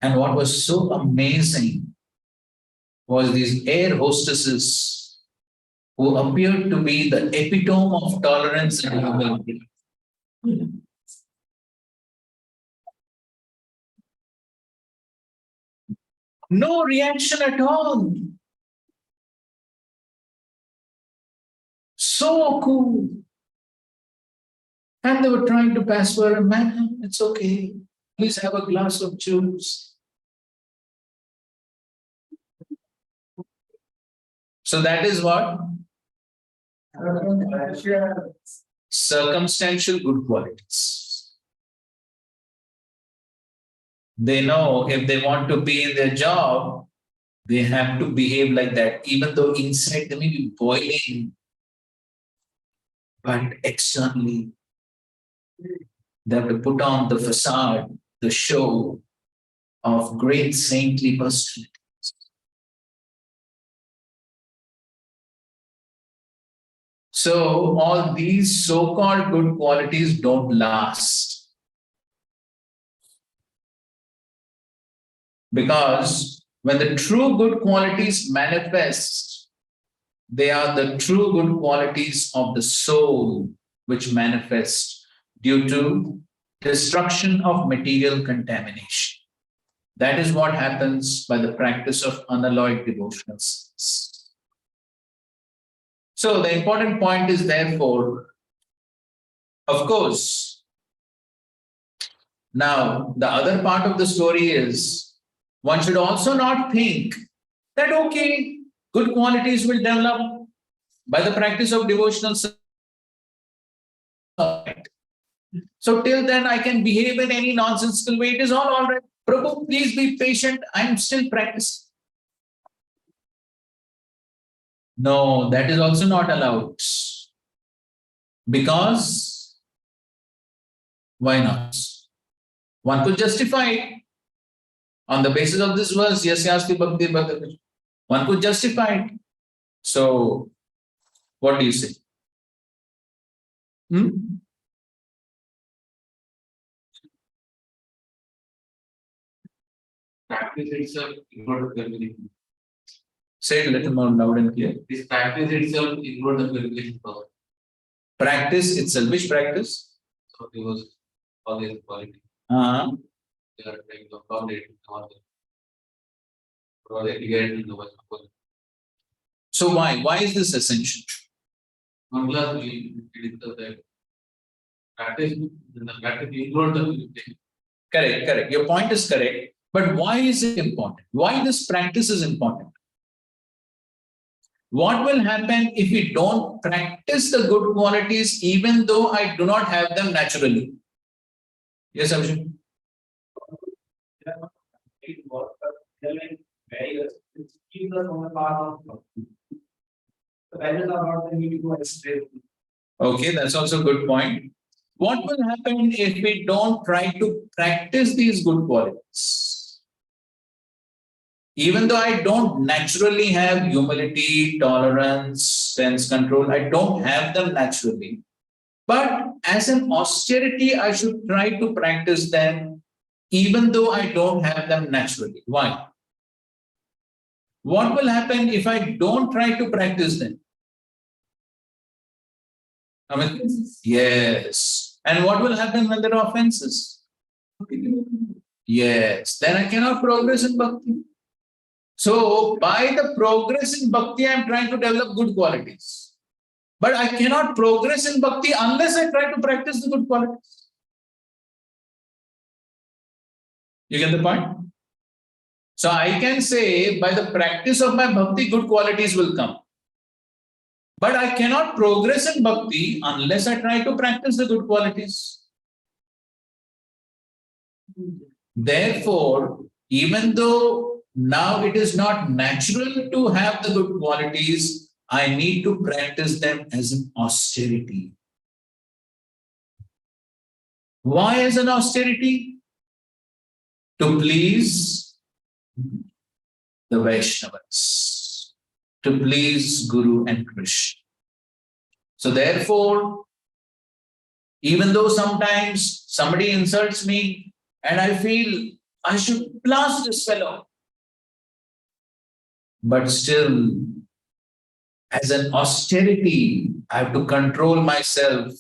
And what was so amazing was these air hostesses who appeared to be the epitome of tolerance and humility. No reaction at all. So cool. And they were trying to pass for a man. It's okay. Please have a glass of juice. So that is what? Circumstantial good qualities. They know if they want to be in their job, they have to behave like that, even though inside they may be boiling. But externally, they have to put on the facade, the show of great saintly personality. So all these so-called good qualities don't last. Because when the true good qualities manifest, they are the true good qualities of the soul which manifest due to destruction of material contamination. That is what happens by the practice of unalloyed devotional service. So the important point is therefore, of course, now the other part of the story is one should also not think that, okay, good qualities will develop by the practice of devotional service. So till then I can behave in any nonsensical way. It is all right. Prabhu, please be patient. I'm still practicing. No, that is also not allowed. Because why not? One could justify it on the basis of this verse, Yasyasti Bhakti Bhakti. One could justify it. So, what do you say? Practice itself ignored the purification. Say it a little more loud and clear. This practice itself ignored the purification process. Practice itself. Which practice? So it was always quality. Uh-huh. They are trying to accommodate all the project again in the West. So why? Why is this essential? One class we discussed that practice, the practice ignored the purification. Correct, correct. Your point is correct. But why is it important? Why this practice is important? What will happen if we don't practice the good qualities even though I do not have them naturally? Yes, Abhishek? Keep us on the path of Bhakti. The values are not the need to explain. Okay, that's also a good point. What will happen if we don't try to practice these good qualities? Even though I don't naturally have humility, tolerance, sense control, I don't have them naturally. But as an austerity, I should try to practice them, even though I don't have them naturally. Why? What will happen if I don't try to practice them? Yes. And what will happen when there are offenses? Yes. Then I cannot progress in bhakti. So, by the progress in bhakti, I am trying to develop good qualities. But I cannot progress in bhakti unless I try to practice the good qualities. You get the point? So, I can say by the practice of my bhakti, good qualities will come. But I cannot progress in bhakti unless I try to practice the good qualities. Therefore, even though now it is not natural to have the good qualities, I need to practice them as an austerity. Why as an austerity? To please the Vaishnavas, to please Guru and Krishna. So therefore, even though sometimes somebody insults me and I feel I should blast this fellow, but still, as an austerity, I have to control myself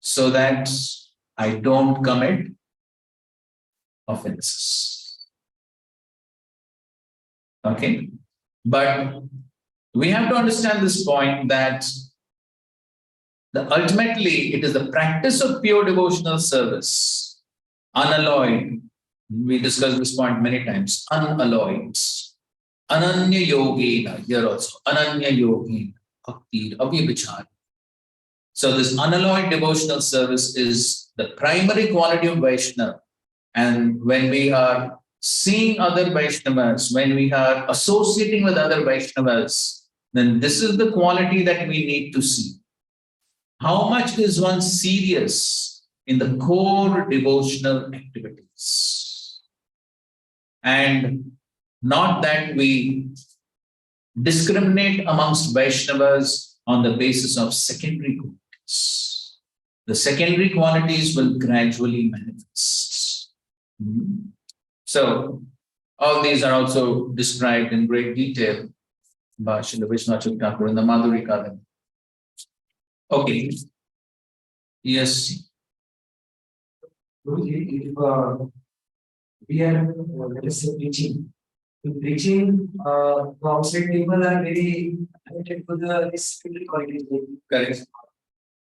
so that I don't commit offenses. Okay? But we have to understand this point that ultimately it is the practice of pure devotional service, unalloyed. We discussed this point many times, unalloyed. Ananya yogena, here also, ananya yogena, bhakti, abhivichar. So this unalloyed devotional service is the primary quality of Vaishnava. And when we are seeing other Vaishnavas, when we are associating with other Vaishnavas, then this is the quality that we need to see. How much is one serious in the core devotional activities? And not that we discriminate amongst Vaishnavas on the basis of secondary qualities. The secondary qualities will gradually manifest. So, all these are also described in great detail by Srila Vishnu Thakur in the Madhuri Kadam. Okay. Yes. If we are, let us say, preaching, the outside people are very attracted to the spiritual qualities. Correct.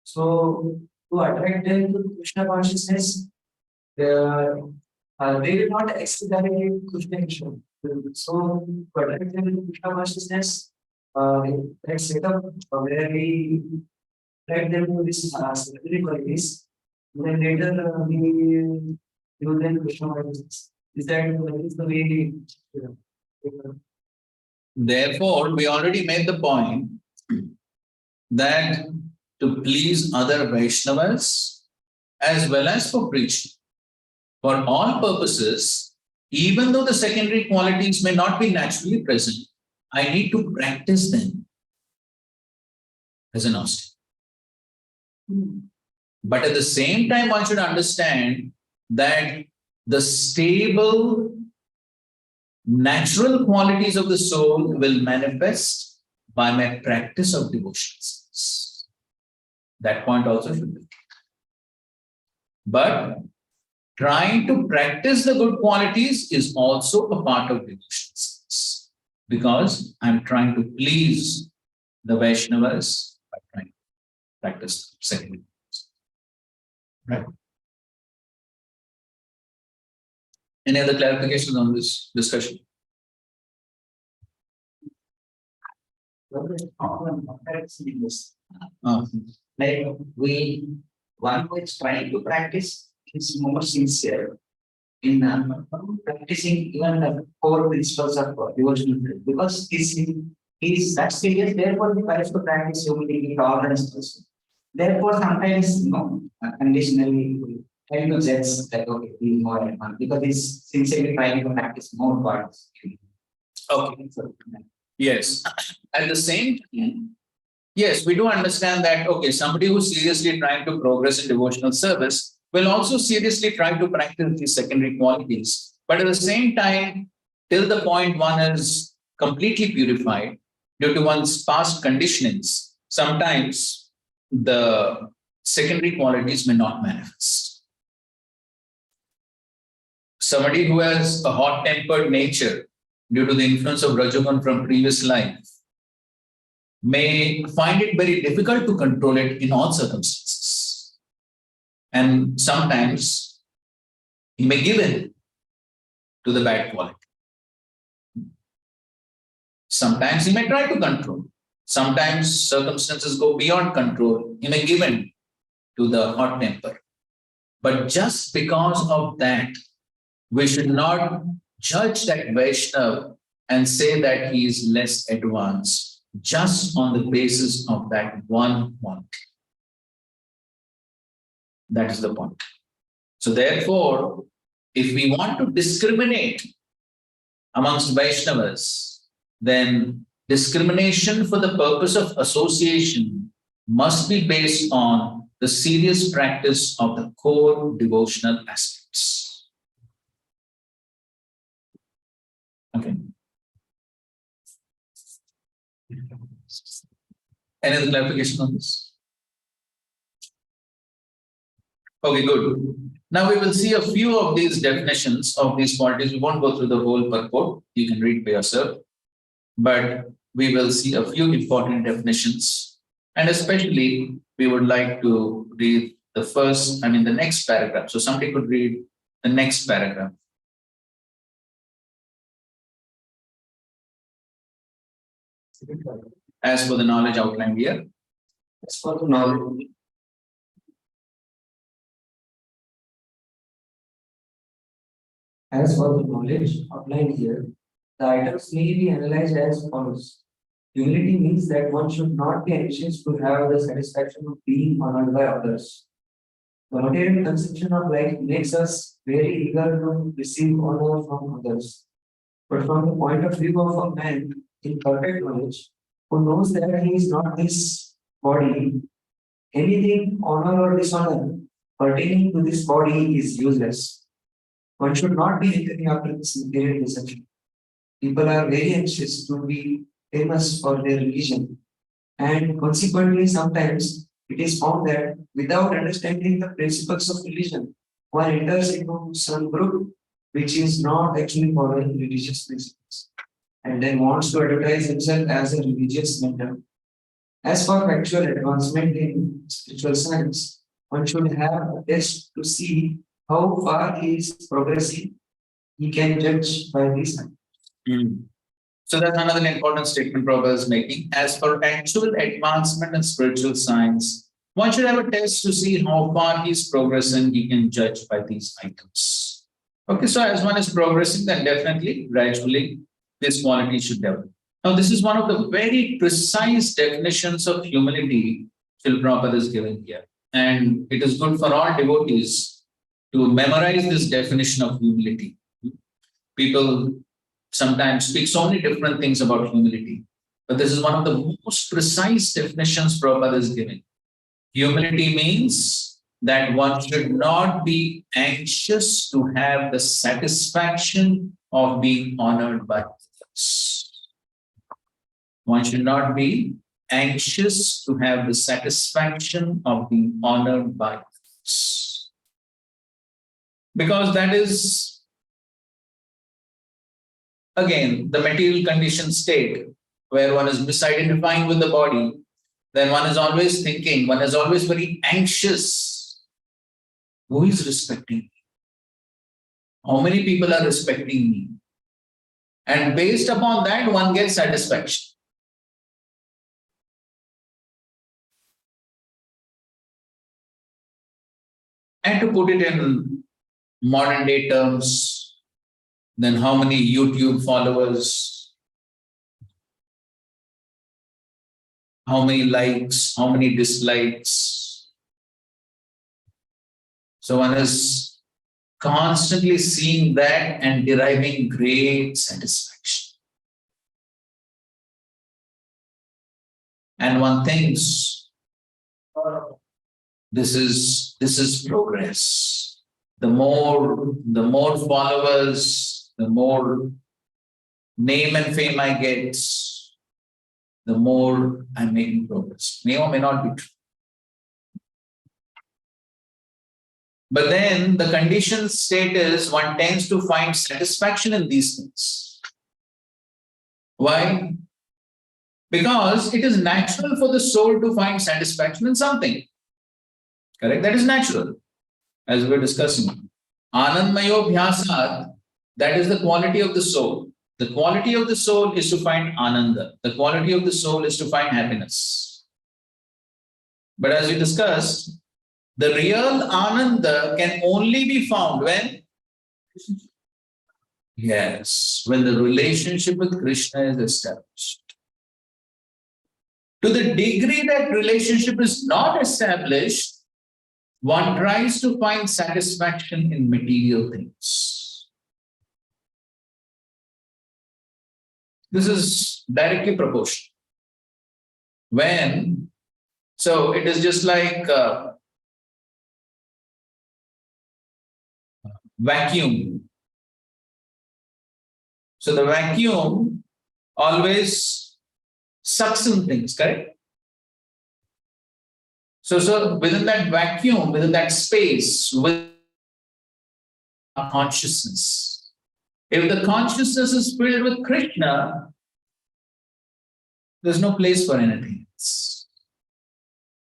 So, to attract them to Krishna consciousness, they will not accelerate Krishna consciousness. So, to attract them to Krishna consciousness, let's set up where we attract them to this spiritual qualities. Then later we do them Krishna consciousness. Is the way? Therefore, we already made the point that to please other Vaishnavas as well as for preaching, for all purposes, even though the secondary qualities may not be naturally present, I need to practice them as an Austin. But at the same time, one should understand that the stable, natural qualities of the soul will manifest by my practice of devotions. That point also should be. But trying to practice the good qualities is also a part of devotions, because I'm trying to please the Vaishnavas by trying to practice second. Right? Any other clarifications on this discussion? Like one who is trying to practice is more sincere in practicing even the core principles of devotional life, because he's that serious, therefore he tries to practice humility, tolerance also. Therefore, sometimes conditionally try to judge like okay, he's more advanced because he's sincerely trying to practice more parts. Okay. Yes. At the same time, yes, we do understand that, okay, somebody who's seriously trying to progress in devotional service will also seriously try to practice these secondary qualities. But at the same time, till the point one is completely purified due to one's past conditionings, sometimes the secondary qualities may not manifest. Somebody who has a hot-tempered nature due to the influence of Rajagun from previous life may find it very difficult to control it in all circumstances. And sometimes he may give in to the bad quality. Sometimes he may try to control. Sometimes circumstances go beyond control. He may give in to the hot temper. But just because of that, we should not judge that Vaishnava and say that he is less advanced just on the basis of that one quality. That is the point. So therefore, if we want to discriminate amongst Vaishnavas, then discrimination for the purpose of association must be based on the serious practice of the core devotional aspects. Okay. Any other clarification on this? Okay, good. Now we will see a few of these definitions of these qualities. We won't go through the whole purport. You can read by yourself. But we will see a few important definitions. And especially, we would like to read the next paragraph. So somebody could read the next paragraph. As for the knowledge outlined here. As for the knowledge. As for the knowledge outlined here, the items may be analyzed as follows. Humility means that one should not be anxious to have the satisfaction of being honored by others. The material conception of life makes us very eager to receive honor from others. But from the point of view of a man in perfect knowledge, who knows that he is not this body, anything honor or dishonor pertaining to this body is useless. One should not be hankering after this material deception. People are very anxious to be famous for their religion, and consequently, sometimes it is found that without understanding the principles of religion, one enters into some group which is not actually following religious principles, and then wants to advertise himself as a religious mentor. As for factual advancement in spiritual science, one should have a test to see how far he is progressing. He can judge by this. So that's another important statement Prabhu is making. As for actual advancement in spiritual science, one should have a test to see how far he is progressing. He can judge by these items. Okay, so as one is progressing, then definitely, gradually, this quality should develop. Now, this is one of the very precise definitions of humility Srila Prabhupada is giving here. And it is good for all devotees to memorize this definition of humility. People sometimes speak so many different things about humility. But this is one of the most precise definitions Prabhupada is giving. Humility means that one should not be anxious to have the satisfaction of being honored by others. One should not be anxious to have the satisfaction of being honored by others. Because that is, again, the material conditioned state where one is misidentifying with the body. Then one is always thinking, one is always very anxious. Who is respecting me? How many people are respecting me? And based upon that, one gets satisfaction. And to put it in modern day terms, then how many YouTube followers, how many likes, how many dislikes. So one is constantly seeing that and deriving great satisfaction. And one thinks, this is progress. The more followers, the more name and fame I get, the more I'm making progress. May or may not be true. But then the conditioned state is one tends to find satisfaction in these things. Why? Because it is natural for the soul to find satisfaction in something. Correct? That is natural, as we were discussing. Anandmayo bhyasat, that is the quality of the soul. The quality of the soul is to find ananda. The quality of the soul is to find happiness. But as we discussed, the real ananda can only be found when? Yes, when the relationship with Krishna is established. To the degree that relationship is not established, one tries to find satisfaction in material things. This is directly proportional. So it is just like vacuum. So the vacuum always sucks in things, correct? So within that vacuum, within that space, with consciousness. If the consciousness is filled with Krishna, there's no place for anything else.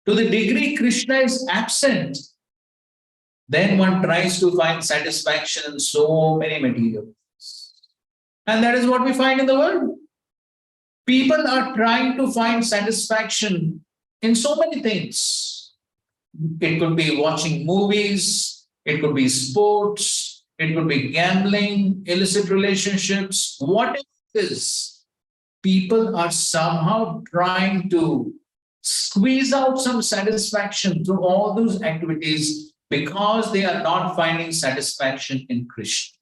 To the degree Krishna is absent, then one tries to find satisfaction in so many material things. And that is what we find in the world. People are trying to find satisfaction in so many things. It could be watching movies, it could be sports, it could be gambling, illicit relationships, whatever it is. People are somehow trying to squeeze out some satisfaction through all those activities because they are not finding satisfaction in Krishna.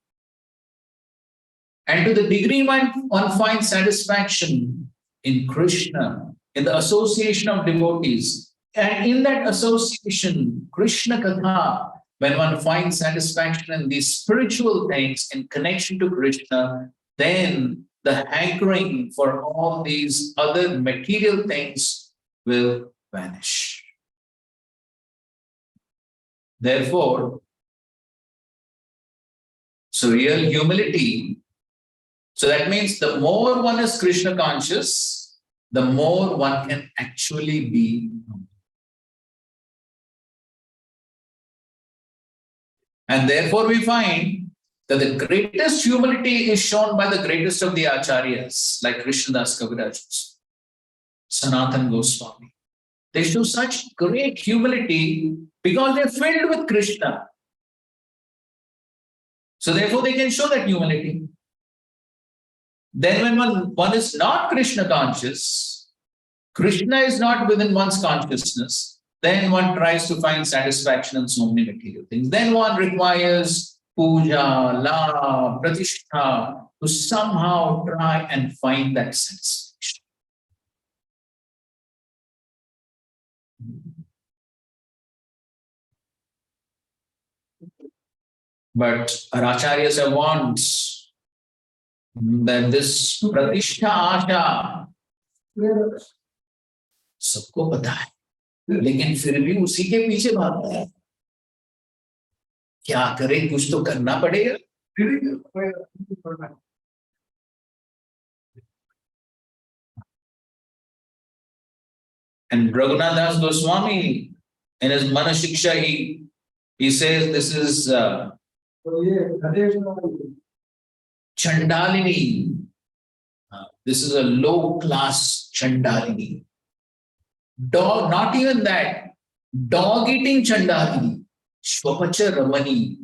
And to the degree one finds satisfaction in Krishna, in the association of devotees, and in that association, Krishna Katha, when one finds satisfaction in these spiritual things in connection to Krishna, then the hankering for all these other material things will vanish. Therefore, so real humility, so that means the more one is Krishna conscious, the more one can actually be humble. And therefore we find that the greatest humility is shown by the greatest of the acharyas, like Krishnadas Kaviraj, Sanatan Goswami. They show such great humility because they're filled with Krishna. So therefore they can show that humility. Then when one is not Krishna conscious, Krishna is not within one's consciousness, then one tries to find satisfaction in so many material things. Then one requires puja, la, pratishtha, to somehow try and find that satisfaction. But our acharyas have warned that this pratishtha asha सबको पता है, लेकिन फिर भी उसी के पीछे भागता है. क्या करें, कुछ तो करना पड़ेगा. And Raghunath Das Goswami, in his Manashiksha, he says this is Chandalini. This is a low class Chandalini. Dog, not even that. Dog eating Chandalini. Shvapacha Ramani.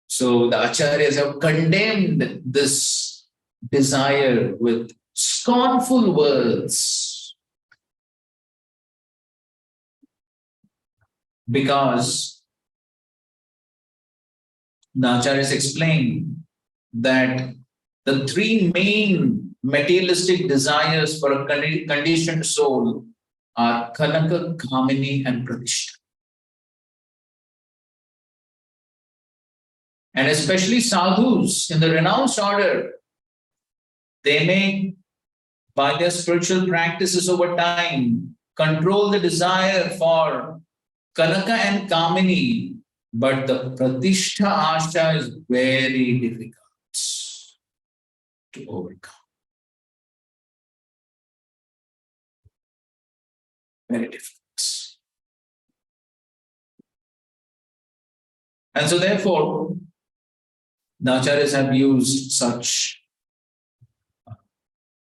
So the acharyas have condemned this desire with scornful words, because the acharyas explain that the three main materialistic desires for a conditioned soul are Kanaka, Kamini, and Pratishtha. And especially sadhus in the renounced order, they may, by their spiritual practices over time, control the desire for Kanaka and Kamini, but the Pratishtha Asha is very difficult to overcome. Very difficult. And so therefore, the acharyas have used such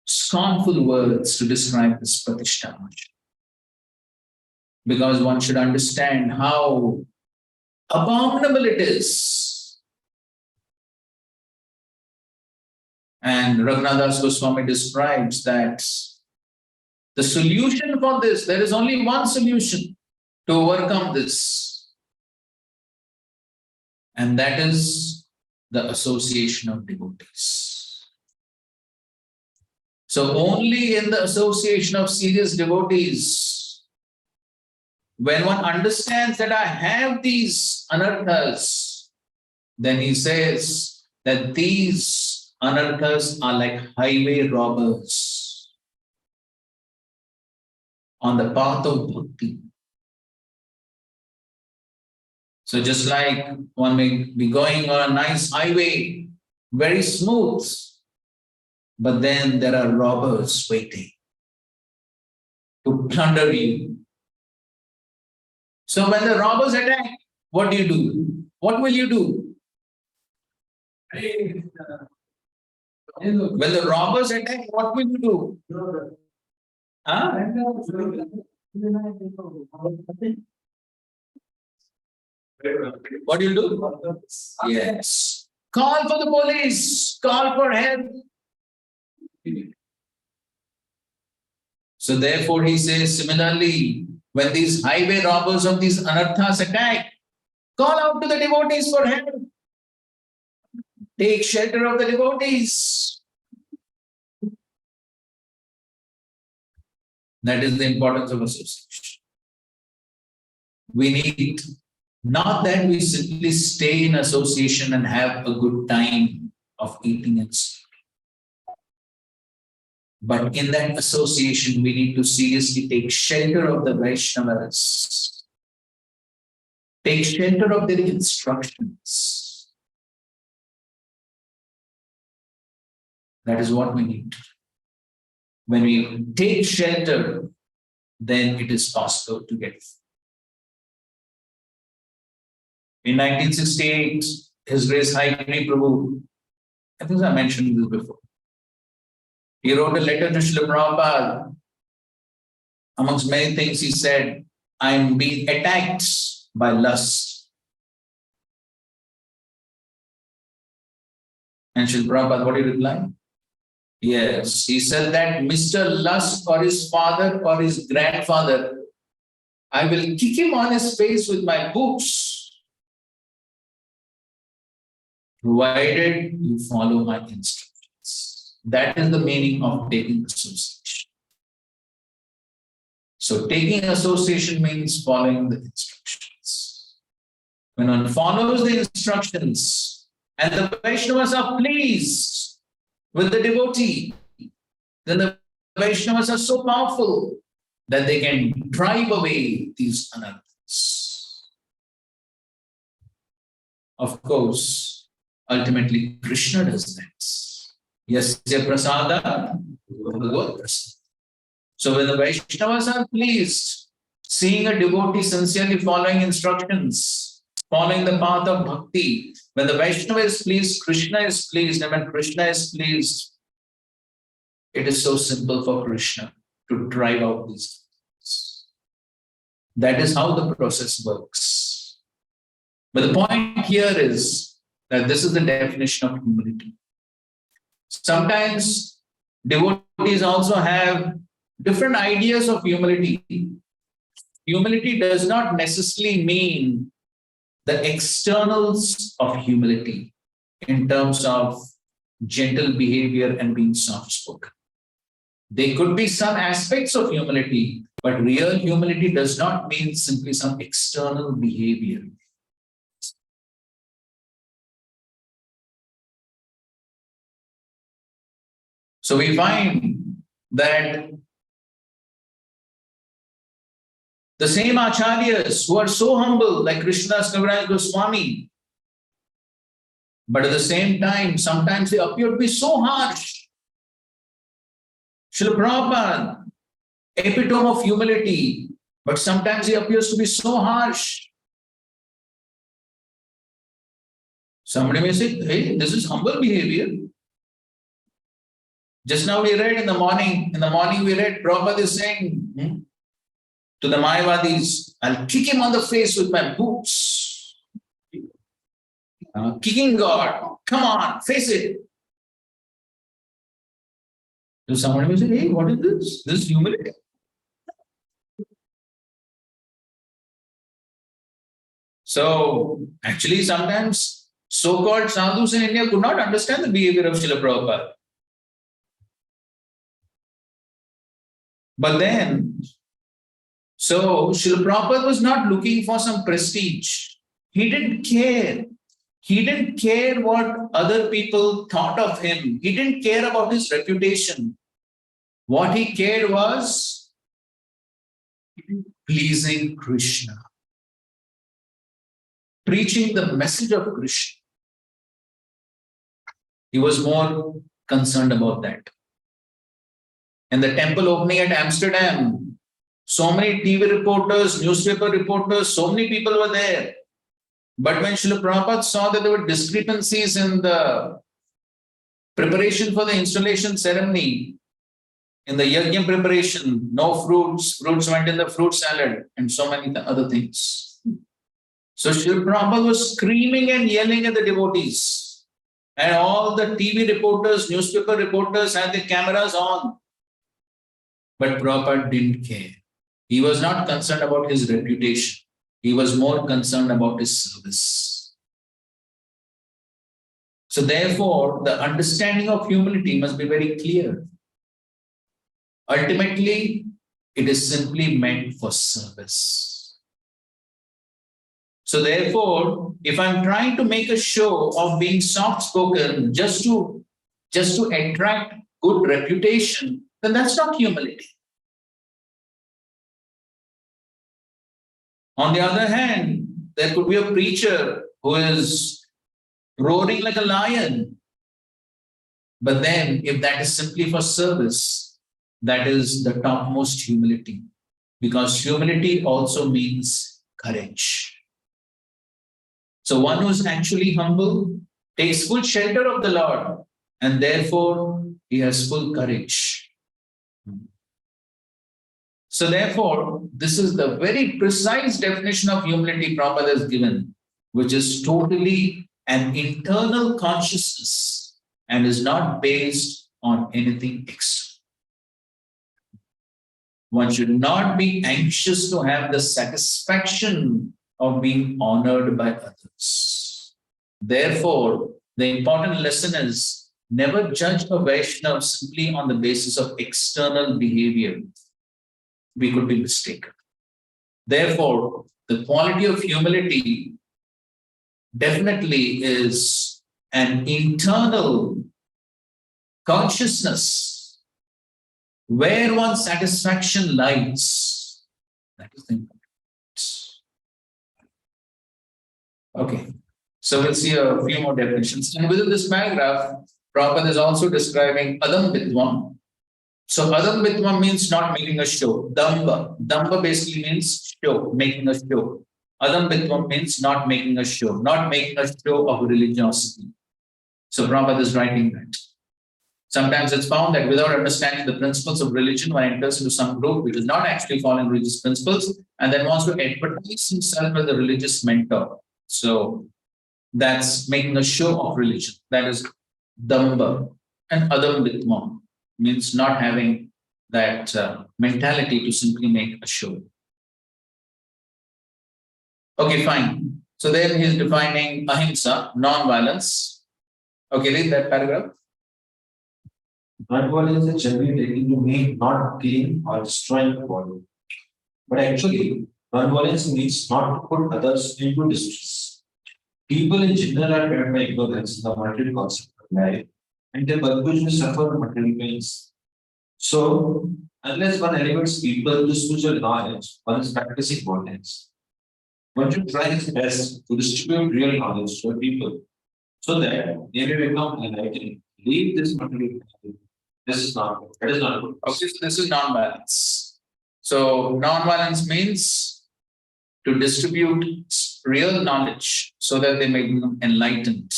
scornful words to describe this pratishtha, because one should understand how abominable it is. And Raghunath Das Goswami describes that the solution for this, there is only one solution to overcome this, and that is the association of devotees. So only in the association of serious devotees, when one understands that I have these anarthas, then he says that these anarthas are like highway robbers on the path of bhakti. So just like one may be going on a nice highway, very smooth, but then there are robbers waiting to plunder you. So when the robbers attack, what do you do? What will you do? When the robbers attack, what will you do? Huh? What do you do? Yes. Call for the police. Call for help. So therefore he says, similarly, when these highway robbers of these anarthas attack, call out to the devotees for help. Take shelter of the devotees. That is the importance of association. We need not that we simply stay in association and have a good time of eating and sleeping. But in that association, we need to seriously take shelter of the Vaishnavas, take shelter of their instructions. That is what we need. When we take shelter, then it is possible to get. In 1968, His Grace High Prabhu, I think I mentioned this before. He wrote a letter to Srila Prabhupada. Amongst many things, he said, I am being attacked by lust. And Srila Prabhupada, what did he reply? Yes, he said that Mr. Lust or his father or his grandfather I will kick him on his face with my boots, provided you follow my instructions. That is the meaning of taking association. So taking association means following the instructions. When one follows the instructions and the Vaishnavas are pleased with the devotee, then the Vaishnavas are so powerful that they can drive away these anarthas. Of course, ultimately Krishna does that. Yasya prasada bhagavad prasada. So when the Vaishnavas are pleased, seeing a devotee sincerely following instructions, following the path of bhakti, when the Vaishnava is pleased, Krishna is pleased, and when Krishna is pleased, it is so simple for Krishna to drive out these things. That is how the process works. But the point here is that this is the definition of humility. Sometimes devotees also have different ideas of humility. Humility does not necessarily mean the externals of humility in terms of gentle behavior and being soft-spoken. There could be some aspects of humility, but real humility does not mean simply some external behavior. So we find that the same acharyas who are so humble, like Krishnadas Kaviraj Goswami, but at the same time, sometimes they appear to be so harsh. Srila Prabhupada, epitome of humility, but sometimes he appears to be so harsh. Somebody may say, hey, this is humble behavior. Just now we read in the morning we read Prabhupada is saying to the Mayavadis, I'll kick him on the face with my boots. Kicking God, come on, face it. So somebody may say, hey, what is this? This is humility. So actually sometimes so-called sadhus in India could not understand the behavior of Srila Prabhupada. But then, so Srila Prabhupada was not looking for some prestige. He didn't care. He didn't care what other people thought of him. He didn't care about his reputation. What he cared was pleasing Krishna, preaching the message of Krishna. He was more concerned about that. And the temple opening at Amsterdam, so many TV reporters, newspaper reporters, so many people were there. But when Srila Prabhupada saw that there were discrepancies in the preparation for the installation ceremony, in the yajna preparation, no fruits went in the fruit salad, and so many other things. So Srila Prabhupada was screaming and yelling at the devotees. And all the TV reporters, newspaper reporters had their cameras on. But Prabhupada didn't care. He was not concerned about his reputation. He was more concerned about his service. So therefore, the understanding of humility must be very clear. Ultimately, it is simply meant for service. So therefore, if I'm trying to make a show of being soft-spoken just to attract good reputation, then that's not humility. On the other hand, there could be a preacher who is roaring like a lion. But then, if that is simply for service, that is the topmost humility. Because humility also means courage. So one who is actually humble takes full shelter of the Lord, and therefore he has full courage. So therefore, this is the very precise definition of humility Prabhupada has given, which is totally an internal consciousness and is not based on anything external. One should not be anxious to have the satisfaction of being honored by others. Therefore, the important lesson is never judge a Vaishnava simply on the basis of external behavior. We could be mistaken. Therefore, the quality of humility definitely is an internal consciousness where one's satisfaction lies. That is the important. Okay, so we'll see a few more definitions. And within this paragraph, Prabhupada is also describing Adam Vidvam. So Adam Vidvam means not making a show. Damba. Damba basically means show, making a show. Adam Vidvam means not making a show of religiosity. So Prabhupada is writing that. Sometimes it's found that without understanding the principles of religion, one enters into some group which is not actually following religious principles and then wants to advertise himself as a religious mentor. So that's making a show of religion. That is Damba. And Adam Vidvam means not having that mentality to simply make a show. Okay, fine. So then he's defining ahimsa, non-violence. Okay, read that paragraph. Non-violence is generally taken to mean not killing or destroying the body. But actually, non-violence means not to put others into distress. People in general are trapped by ignorance in the material concept of life, and they perpetually suffer material pains. So, unless one elevates people to spiritual knowledge, one is practicing violence. One should try his best to distribute real knowledge to people so that they may become enlightened. Leave this material pain. This is not good. That is not good. Okay, so this is non-violence. So non-violence means to distribute real knowledge so that they may become enlightened.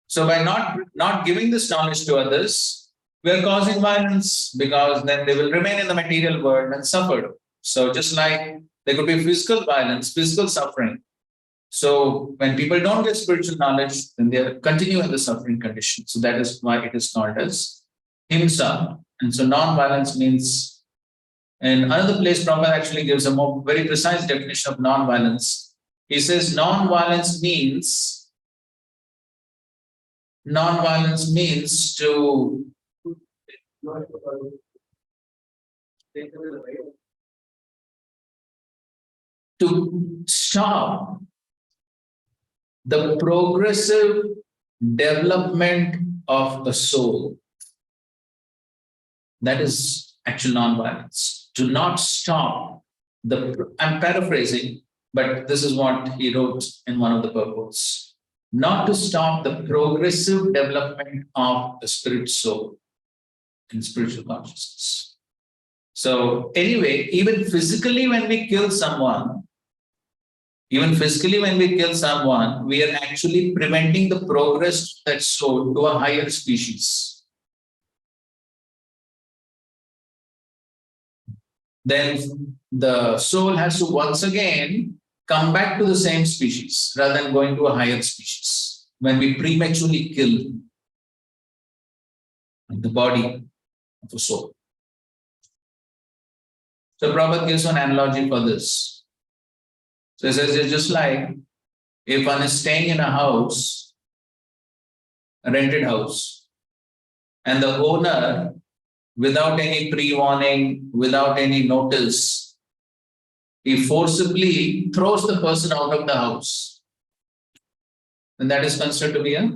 So by not giving this knowledge to others, we are causing violence because then they will remain in the material world and suffer. So just like there could be physical violence, physical suffering. So when people don't get spiritual knowledge, then they continue in the suffering condition. So that is why it is called as himsa. And so non-violence means, in another place, Prabhupada actually gives a more very precise definition of non-violence. He says non-violence means to stop the progressive development of the soul. That is actual non-violence. To not stop I'm paraphrasing, but this is what he wrote in one of the purports. Not to stop the progressive development of the spirit soul in spiritual consciousness. So anyway, even physically when we kill someone, we are actually preventing the progress of that soul to a higher species. Then the soul has to once again come back to the same species rather than going to a higher species when we prematurely kill the body of the soul. So Prabhupada gives an analogy for this. So he says it's just like if one is staying in a house, a rented house, and the owner, without any pre-warning, without any notice, he forcibly throws the person out of the house. And that is considered to be a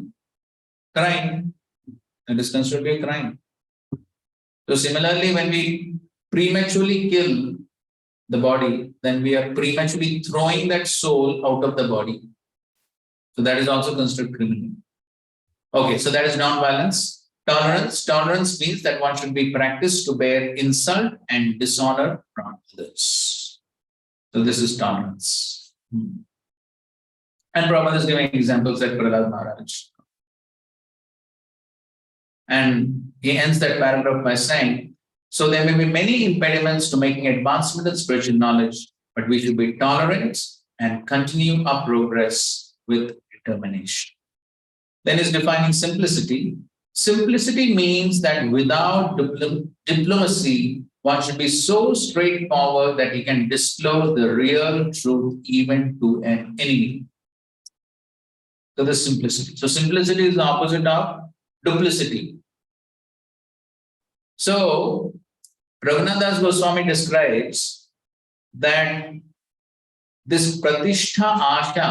crime. That is considered to be a crime. So similarly, when we prematurely kill the body, then we are prematurely throwing that soul out of the body. So that is also considered criminal. Okay, so that is non-violence. Tolerance means that one should be practiced to bear insult and dishonor from others. So this is tolerance. And Prabhupada is giving examples like Prahlad Maharaj. And he ends that paragraph by saying, so there may be many impediments to making advancement in spiritual knowledge, but we should be tolerant and continue our progress with determination. Then he's defining simplicity. Simplicity means that without diplomacy, one should be so straightforward that he can disclose the real truth even to an enemy. So the simplicity. So simplicity is the opposite of duplicity. So Raghunath Goswami describes that this Pratishtha Asha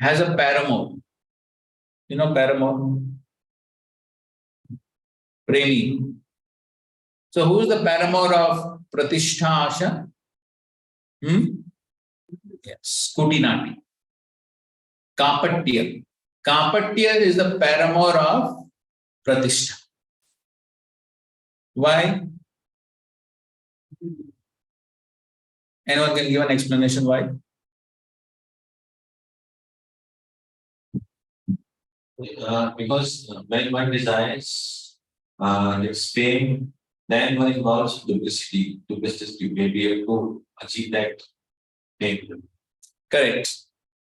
has a paramour. You know paramour? Premi. So who is the paramour of Pratishtha Asha? Yes, Kutinati. Kapatya. Kapatya is the paramour of Pratishtha. Why? Anyone can give an explanation why? Because when one desires its fame, then one involves duplicity. Duplicity may be able to achieve that fame. Correct.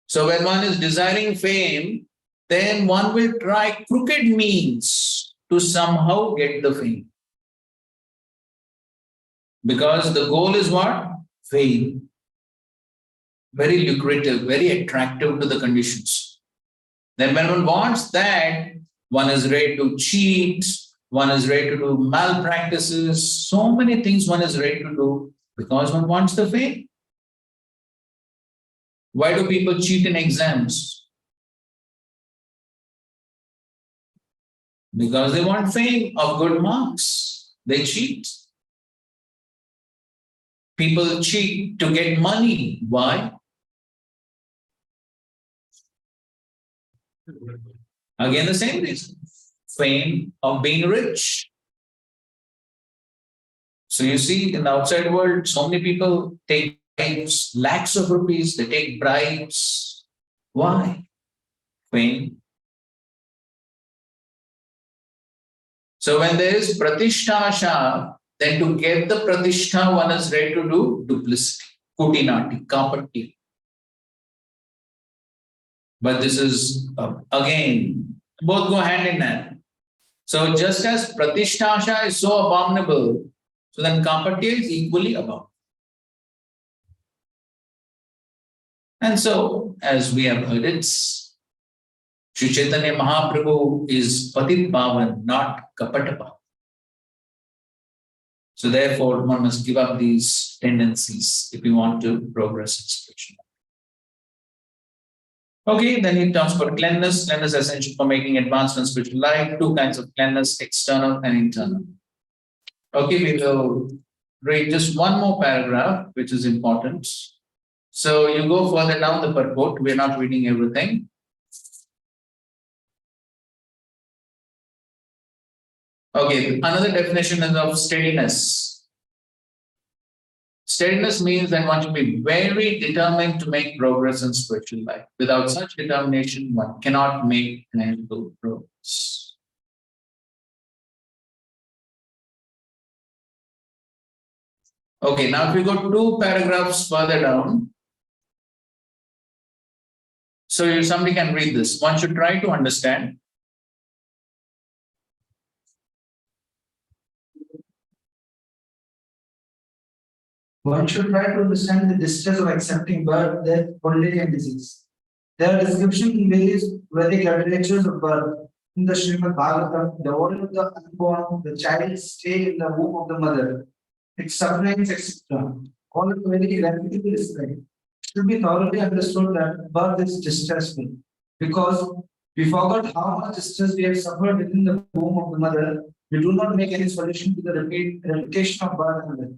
So when one is desiring fame, then one will try crooked means to somehow get the fame. Because the goal is what? Fame. Very lucrative, very attractive to the conditions. Then when one wants that, one is ready to cheat, one is ready to do malpractices, so many things one is ready to do because one wants the fame. Why do people cheat in exams? Because they want fame of good marks. They cheat. People cheat to get money. Why? Again, the same reason. Fame of being rich. So you see, in the outside world, so many people take bribes, lakhs of rupees, they take bribes. Why? Fame. So when there is pratishtha, then to get the pratishtha, one is ready to do duplicity, kutinati, kapatti. But this is, again, both go hand in hand. So just as pratishtha is so abominable, so then kapatti is equally abominable. And so, as we have heard, it's Sri Chaitanya Mahaprabhu is Patit Pavan, not Kapata Pavan. So therefore, one must give up these tendencies if we want to progress in spiritual life. Okay, then he talks about cleanliness. Cleanliness is essential for making advancement in spiritual life. Two kinds of cleanliness, external and internal. Okay, we will read just one more paragraph, which is important. So you go further down the purport. We're not reading everything. Okay, another definition is of steadiness. Steadiness means that one should be very determined to make progress in spiritual life. Without such determination, one cannot make tangible progress. Okay, now if we go 2 paragraphs further down, so somebody can read this. One should try to understand. One should try to understand the distress of accepting birth, death, old age, and disease. There are descriptions in various Vedic literatures of birth. In the Srimad Bhagavatam, the order of the unborn, the child stay in the womb of the mother, its sufferings, etc. All are very rapidly described. It should be thoroughly understood that birth is distressful because we forgot how much distress we have suffered within the womb of the mother. We do not make any solution to the repetition of birth and death.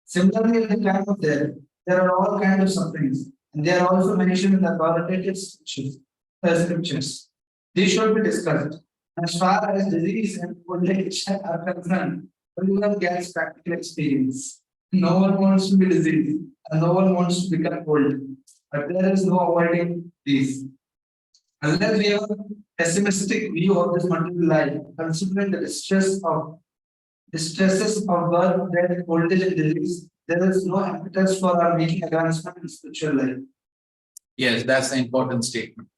Similarly, at the time of death, there are all kinds of sufferings, and they are also mentioned in the authoritative scriptures. These should be discussed. As far as disease and old age are concerned, everyone gets practical experience. No one wants to be diseased, and no one wants to become old. But there is no avoiding these. Unless we have a pessimistic view of this material life, considering the distresses of birth, death, old age, and disease, there is no impetus for our making advancement in spiritual life. Yes, that's the important statement.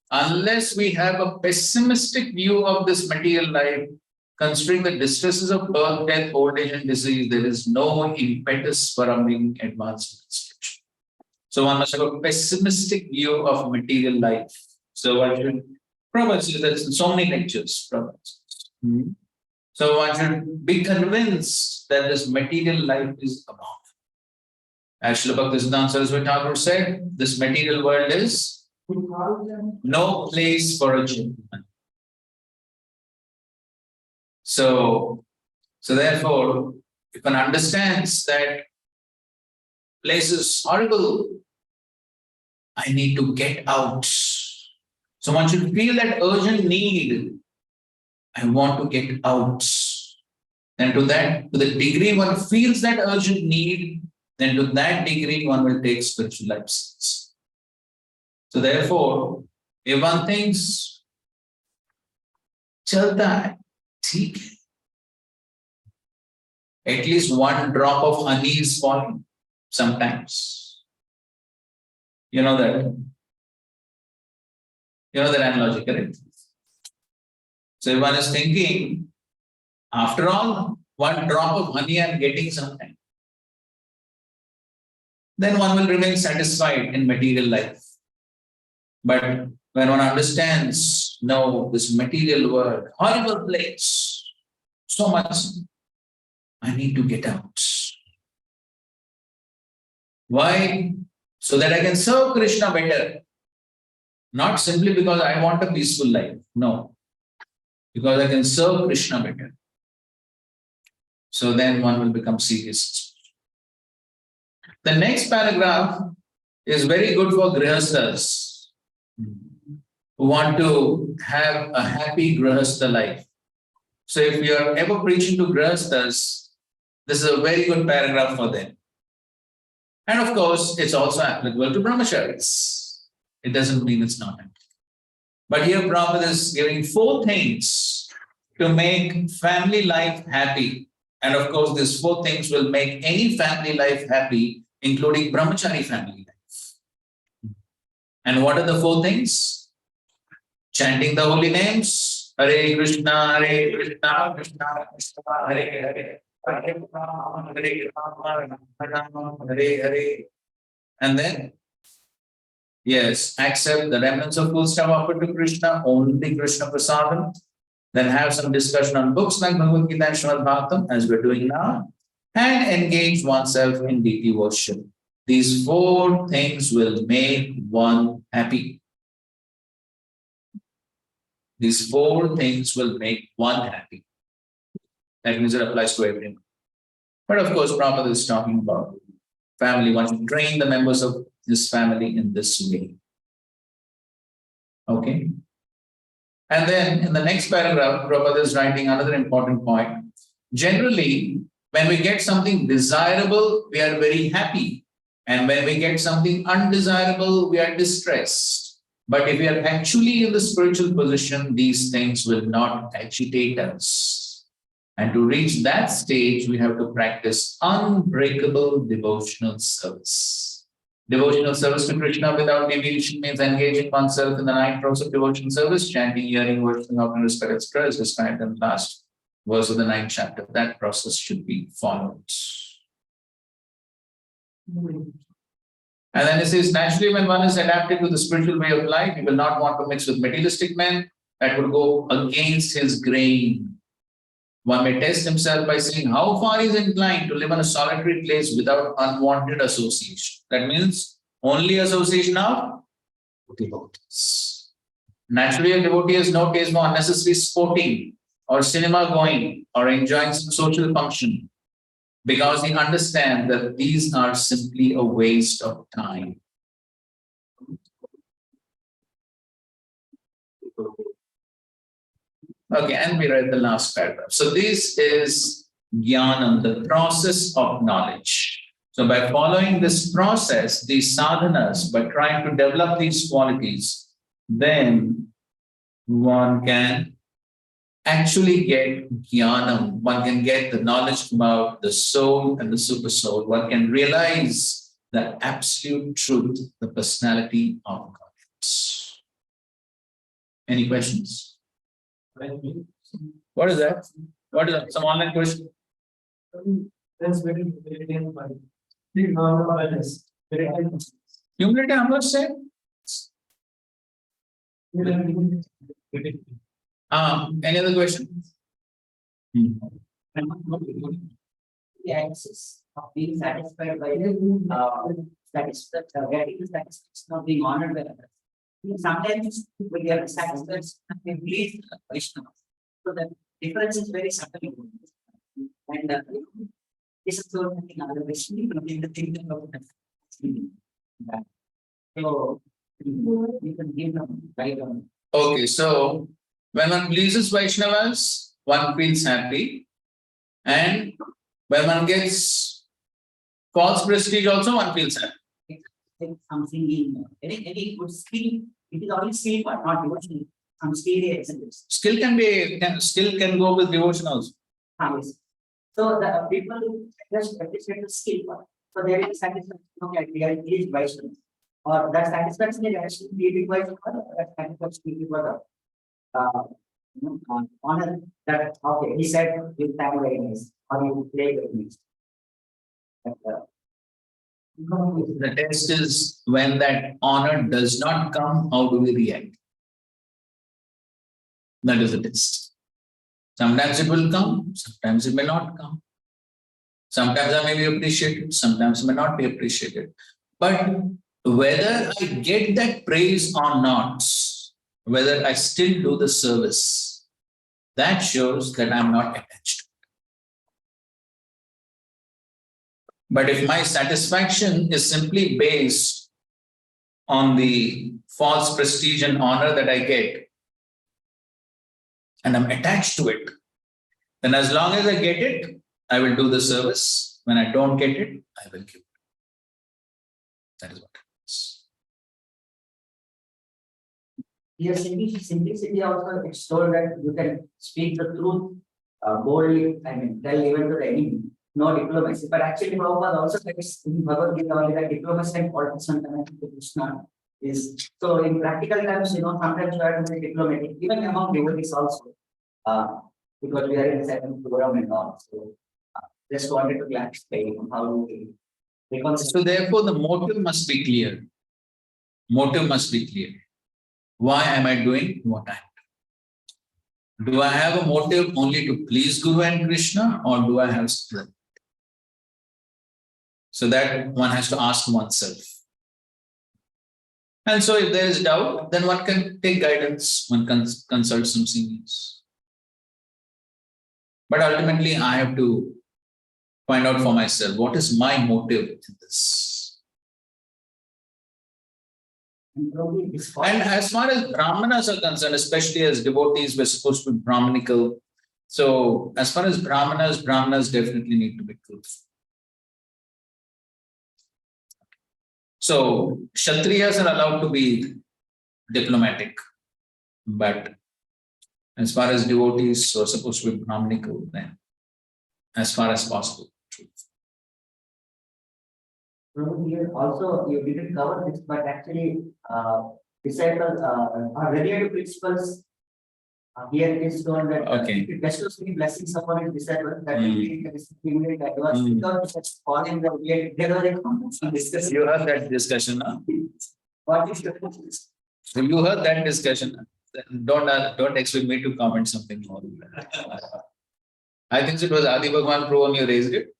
Unless we have a pessimistic view of this material life, considering the distresses of birth, death, old age, and disease, there is no impetus for being advanced in spiritual. So one must have a pessimistic view of material life. So one should, Prabhu says there's so many lectures, Prabhu says. So one should be convinced that this material life is abound. As Srila Bhakti Saraswati Thakur said, this material world is no place for a gentleman. So therefore, if one understands that place is horrible, I need to get out. So one should feel that urgent need. I want to get out. And to the degree one feels that urgent need, then to that degree one will take spiritual lifestyles. So therefore, if one thinks, chalta hai, theek hai. At least one drop of honey is falling sometimes. You know that analogy, correct? So if one is thinking, after all, one drop of honey I am getting sometime, then one will remain satisfied in material life. But when one understands, no, this material world, horrible place, so much, I need to get out. Why? So that I can serve Krishna better. Not simply because I want a peaceful life. No. Because I can serve Krishna better. So then one will become serious. The next paragraph is very good for grihasthas who want to have a happy grihastha life. So if you are ever preaching to grihasthas, this is a very good paragraph for them. And of course, it's also applicable to brahmacharis. It doesn't mean it's not applicable. But here Prabhupada is giving 4 things to make family life happy. And of course, these 4 things will make any family life happy, including brahmachari family life. And what are the 4 things? Chanting the holy names. Hare Krishna, Krishna Krishna, Hare Hare. Hare Rama, Hare Hare. And then, yes, accept the remnants of food stuff offered to Krishna, only Krishna Prasadam. Then have some discussion on books like Bhagavad Gita and Srimad Bhagavatam, as we're doing now, and engage oneself in deity worship. These 4 things will make one happy. These 4 things will make one happy. That means it applies to everyone. But of course, Prabhupada is talking about family. One should train the members of his family in this way. Okay. And then in the next paragraph, Prabhupada is writing another important point. Generally, when we get something desirable, we are very happy. And when we get something undesirable, we are distressed. But if we are actually in the spiritual position, these things will not agitate us. And to reach that stage, we have to practice unbreakable devotional service. Devotional service to Krishna without deviation means engaging oneself in the 9 rows of devotional service, chanting, hearing, worshiping, offering respect, etc., as described in the last verse of the 9th chapter. That process should be followed. And then it says, naturally, when one is adapted to the spiritual way of life, he will not want to mix with materialistic men. That would go against his grain. One may test himself by seeing how far he is inclined to live in a solitary place without unwanted association. That means only association of devotees. Naturally, a devotee has no taste for unnecessary sporting or cinema going or enjoying some social function, because he understands that these are simply a waste of time. Okay, and we read the last paragraph. So this is jnanam, the process of knowledge. So by following this process, these sadhanas, by trying to develop these qualities, then one can actually get jnanam. One can get the knowledge about the soul and the super soul. One can realize the absolute truth, the personality of God. Any questions? What is that? What is that? Some online question? There's very and body. The normal awareness. Humility, I must say. Any other questions? The access of being satisfied by getting satisfaction of being honored by others. Sometimes we get satisfaction and we please Krishna. So the difference is very subtle. And this is the only thing otherwise we can think about that. So we can give them right on. Okay, so when one pleases Vaishnavas, one feels happy. And when one gets false prestige also, one feels happy. Something in any good skill, it is only skill but not devotion. Some skill exists. Skill can go with devotion also. Yes. So the people just appreciate the skill part. So there is satisfaction like we are engaged by students. Or that satisfaction is actually created by that satisfaction created by the honor that okay, he said you time very nice or you play very nice. The test is when that honor does not come, how do we react? That is the test. Sometimes it will come, sometimes it may not come. Sometimes I may be appreciated, sometimes I may not be appreciated. But whether I get that praise or not, whether I still do the service, that shows that I'm not attached. But if my satisfaction is simply based on the false prestige and honor that I get, and I'm attached to it, then as long as I get it, I will do the service. When I don't get it, I will give it. That is what it is. Here, simplicity also it's told that you can speak the truth boldly, I mean, tell even to the enemy, no diplomacy. But actually, Prabhupada also says in Bhagavad Gita only that diplomacy and politics and connected to Krishna is. So, in practical terms, sometimes you have to be diplomatic, even among devotees also, because we are in the second program and all. So, just wanted to clarify how do we reconcile. So therefore, the motive must be clear. Motive must be clear. Why am I doing what I am doing? Do I have a motive only to please Guru and Krishna, or do I have something? So that one has to ask oneself. And so if there is doubt, then one can take guidance, one can consult some seniors. But ultimately, I have to find out for myself, what is my motive in this? And as far as Brahmanas are concerned, especially as devotees, we're supposed to be Brahmanical. So as far as Brahmanas definitely need to be truthful. So Kshatriyas are allowed to be diplomatic, but as far as devotees are supposed to be Brahmanical, then as far as possible, truth. Here also you didn't cover this, but actually disciples are regular principles. Here it is shown that it bestows many blessings upon his disciples that was falling the way discussion. You heard that discussion, huh? What is the So you heard that discussion. Don't expect me to comment something more. I think it was Adi Bhagwan Prabhu you raised it.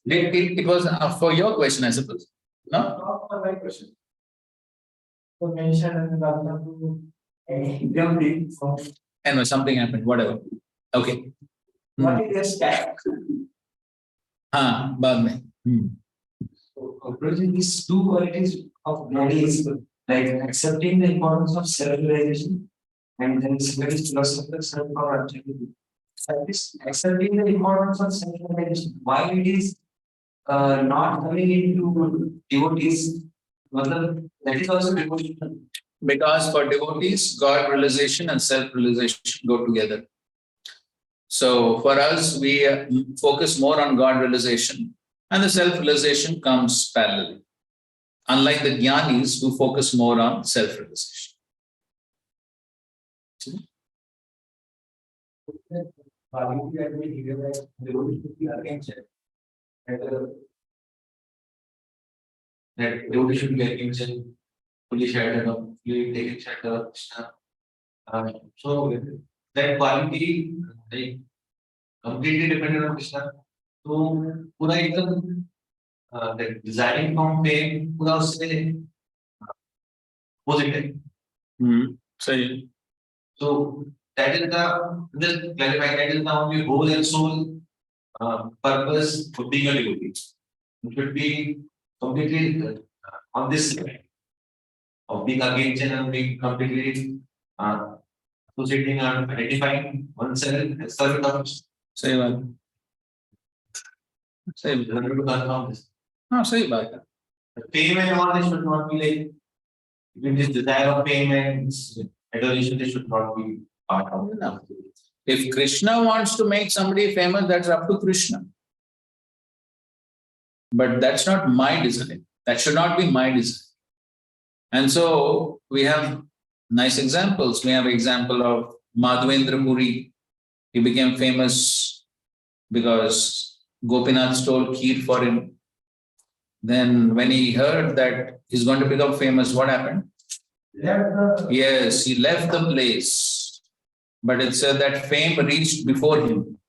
It was for your question, I suppose. No? Not for my question. So mention Anyway, something happened, whatever. Okay. what is your stack? Baad mein. Approaching these two qualities of bodies, like accepting the importance of self-realization and then very philosophical self-power. Accepting the importance of self-realization, why it is not coming into devotees, that is also devotion. Because for devotees, God realization and self-realization go together. So for us, we focus more on God realization, and the self-realization comes parallelly. Unlike the jnanis who focus more on self-realization. Bhagavad Gita will hear that the rule should be against it. That devotee should be against it, fully sheltered up, fully taking shelter of Krishna. So that quality like completely dependent on Krishna. तो पूरा एकदम that desiring from fame पूरा उससे opposite है. Say, So that is the just clarify that is the only whole and soul purpose for being a devotee. It should be completely on this side of being against and being completely associating and identifying oneself as servant of Krishna. say what? Say, In order to confirm this. no, say what? The fame and all this should not be like with this desire of fame and this adoration, this should not be part of it. No. If Krishna wants to make somebody famous, that's up to Krishna. But that's not my design. That should not be my design. And so we have nice examples. We have example of Madhavendra Puri. He became famous because Gopinath stole kheer for him. Then when he heard that he's going to become famous, what happened? Yes, he left the place. But it said that fame reached before him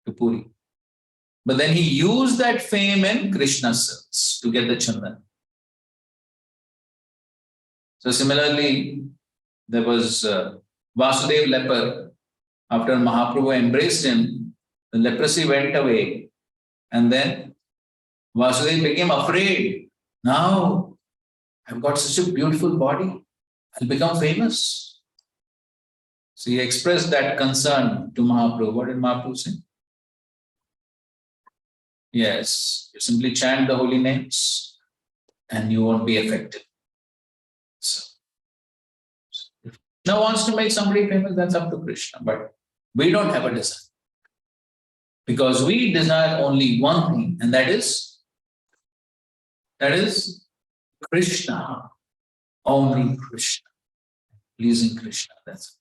to Puri. But then he used that fame in Krishna's service to get the chandan. So similarly, there was Vasudev leper. After Mahaprabhu embraced him, the leprosy went away. And then Vasudev became afraid. Now I've got such a beautiful body. I'll become famous. So he expressed that concern to Mahaprabhu. What did Mahaprabhu say? Yes, you simply chant the holy names and you won't be affected. So, if Krishna wants to make somebody famous, that's up to Krishna. But we don't have a desire. Because we desire only one thing, and that is Krishna. Only Krishna. Pleasing Krishna. That's it.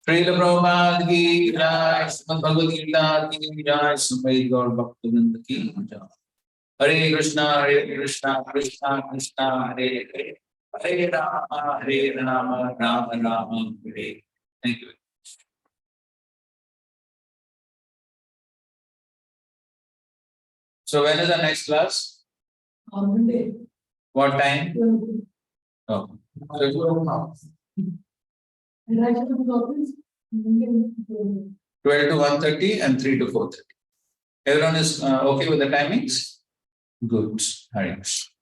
Srila Prabhupada ki jai, Srimad Bhagavad Gita ki jai, Sumait Gaur Bhaktivinoda ki jai. Hare Krishna, Krishna Krishna, Hare Hare. Hare Rama, Rama Rama, Hare. Thank you. So when is the next class? On Monday. What time? Oh. And I should have office. 12 to 1:30 and 3 to 4:30. Everyone is okay with the timings? Good. Hare Krishna.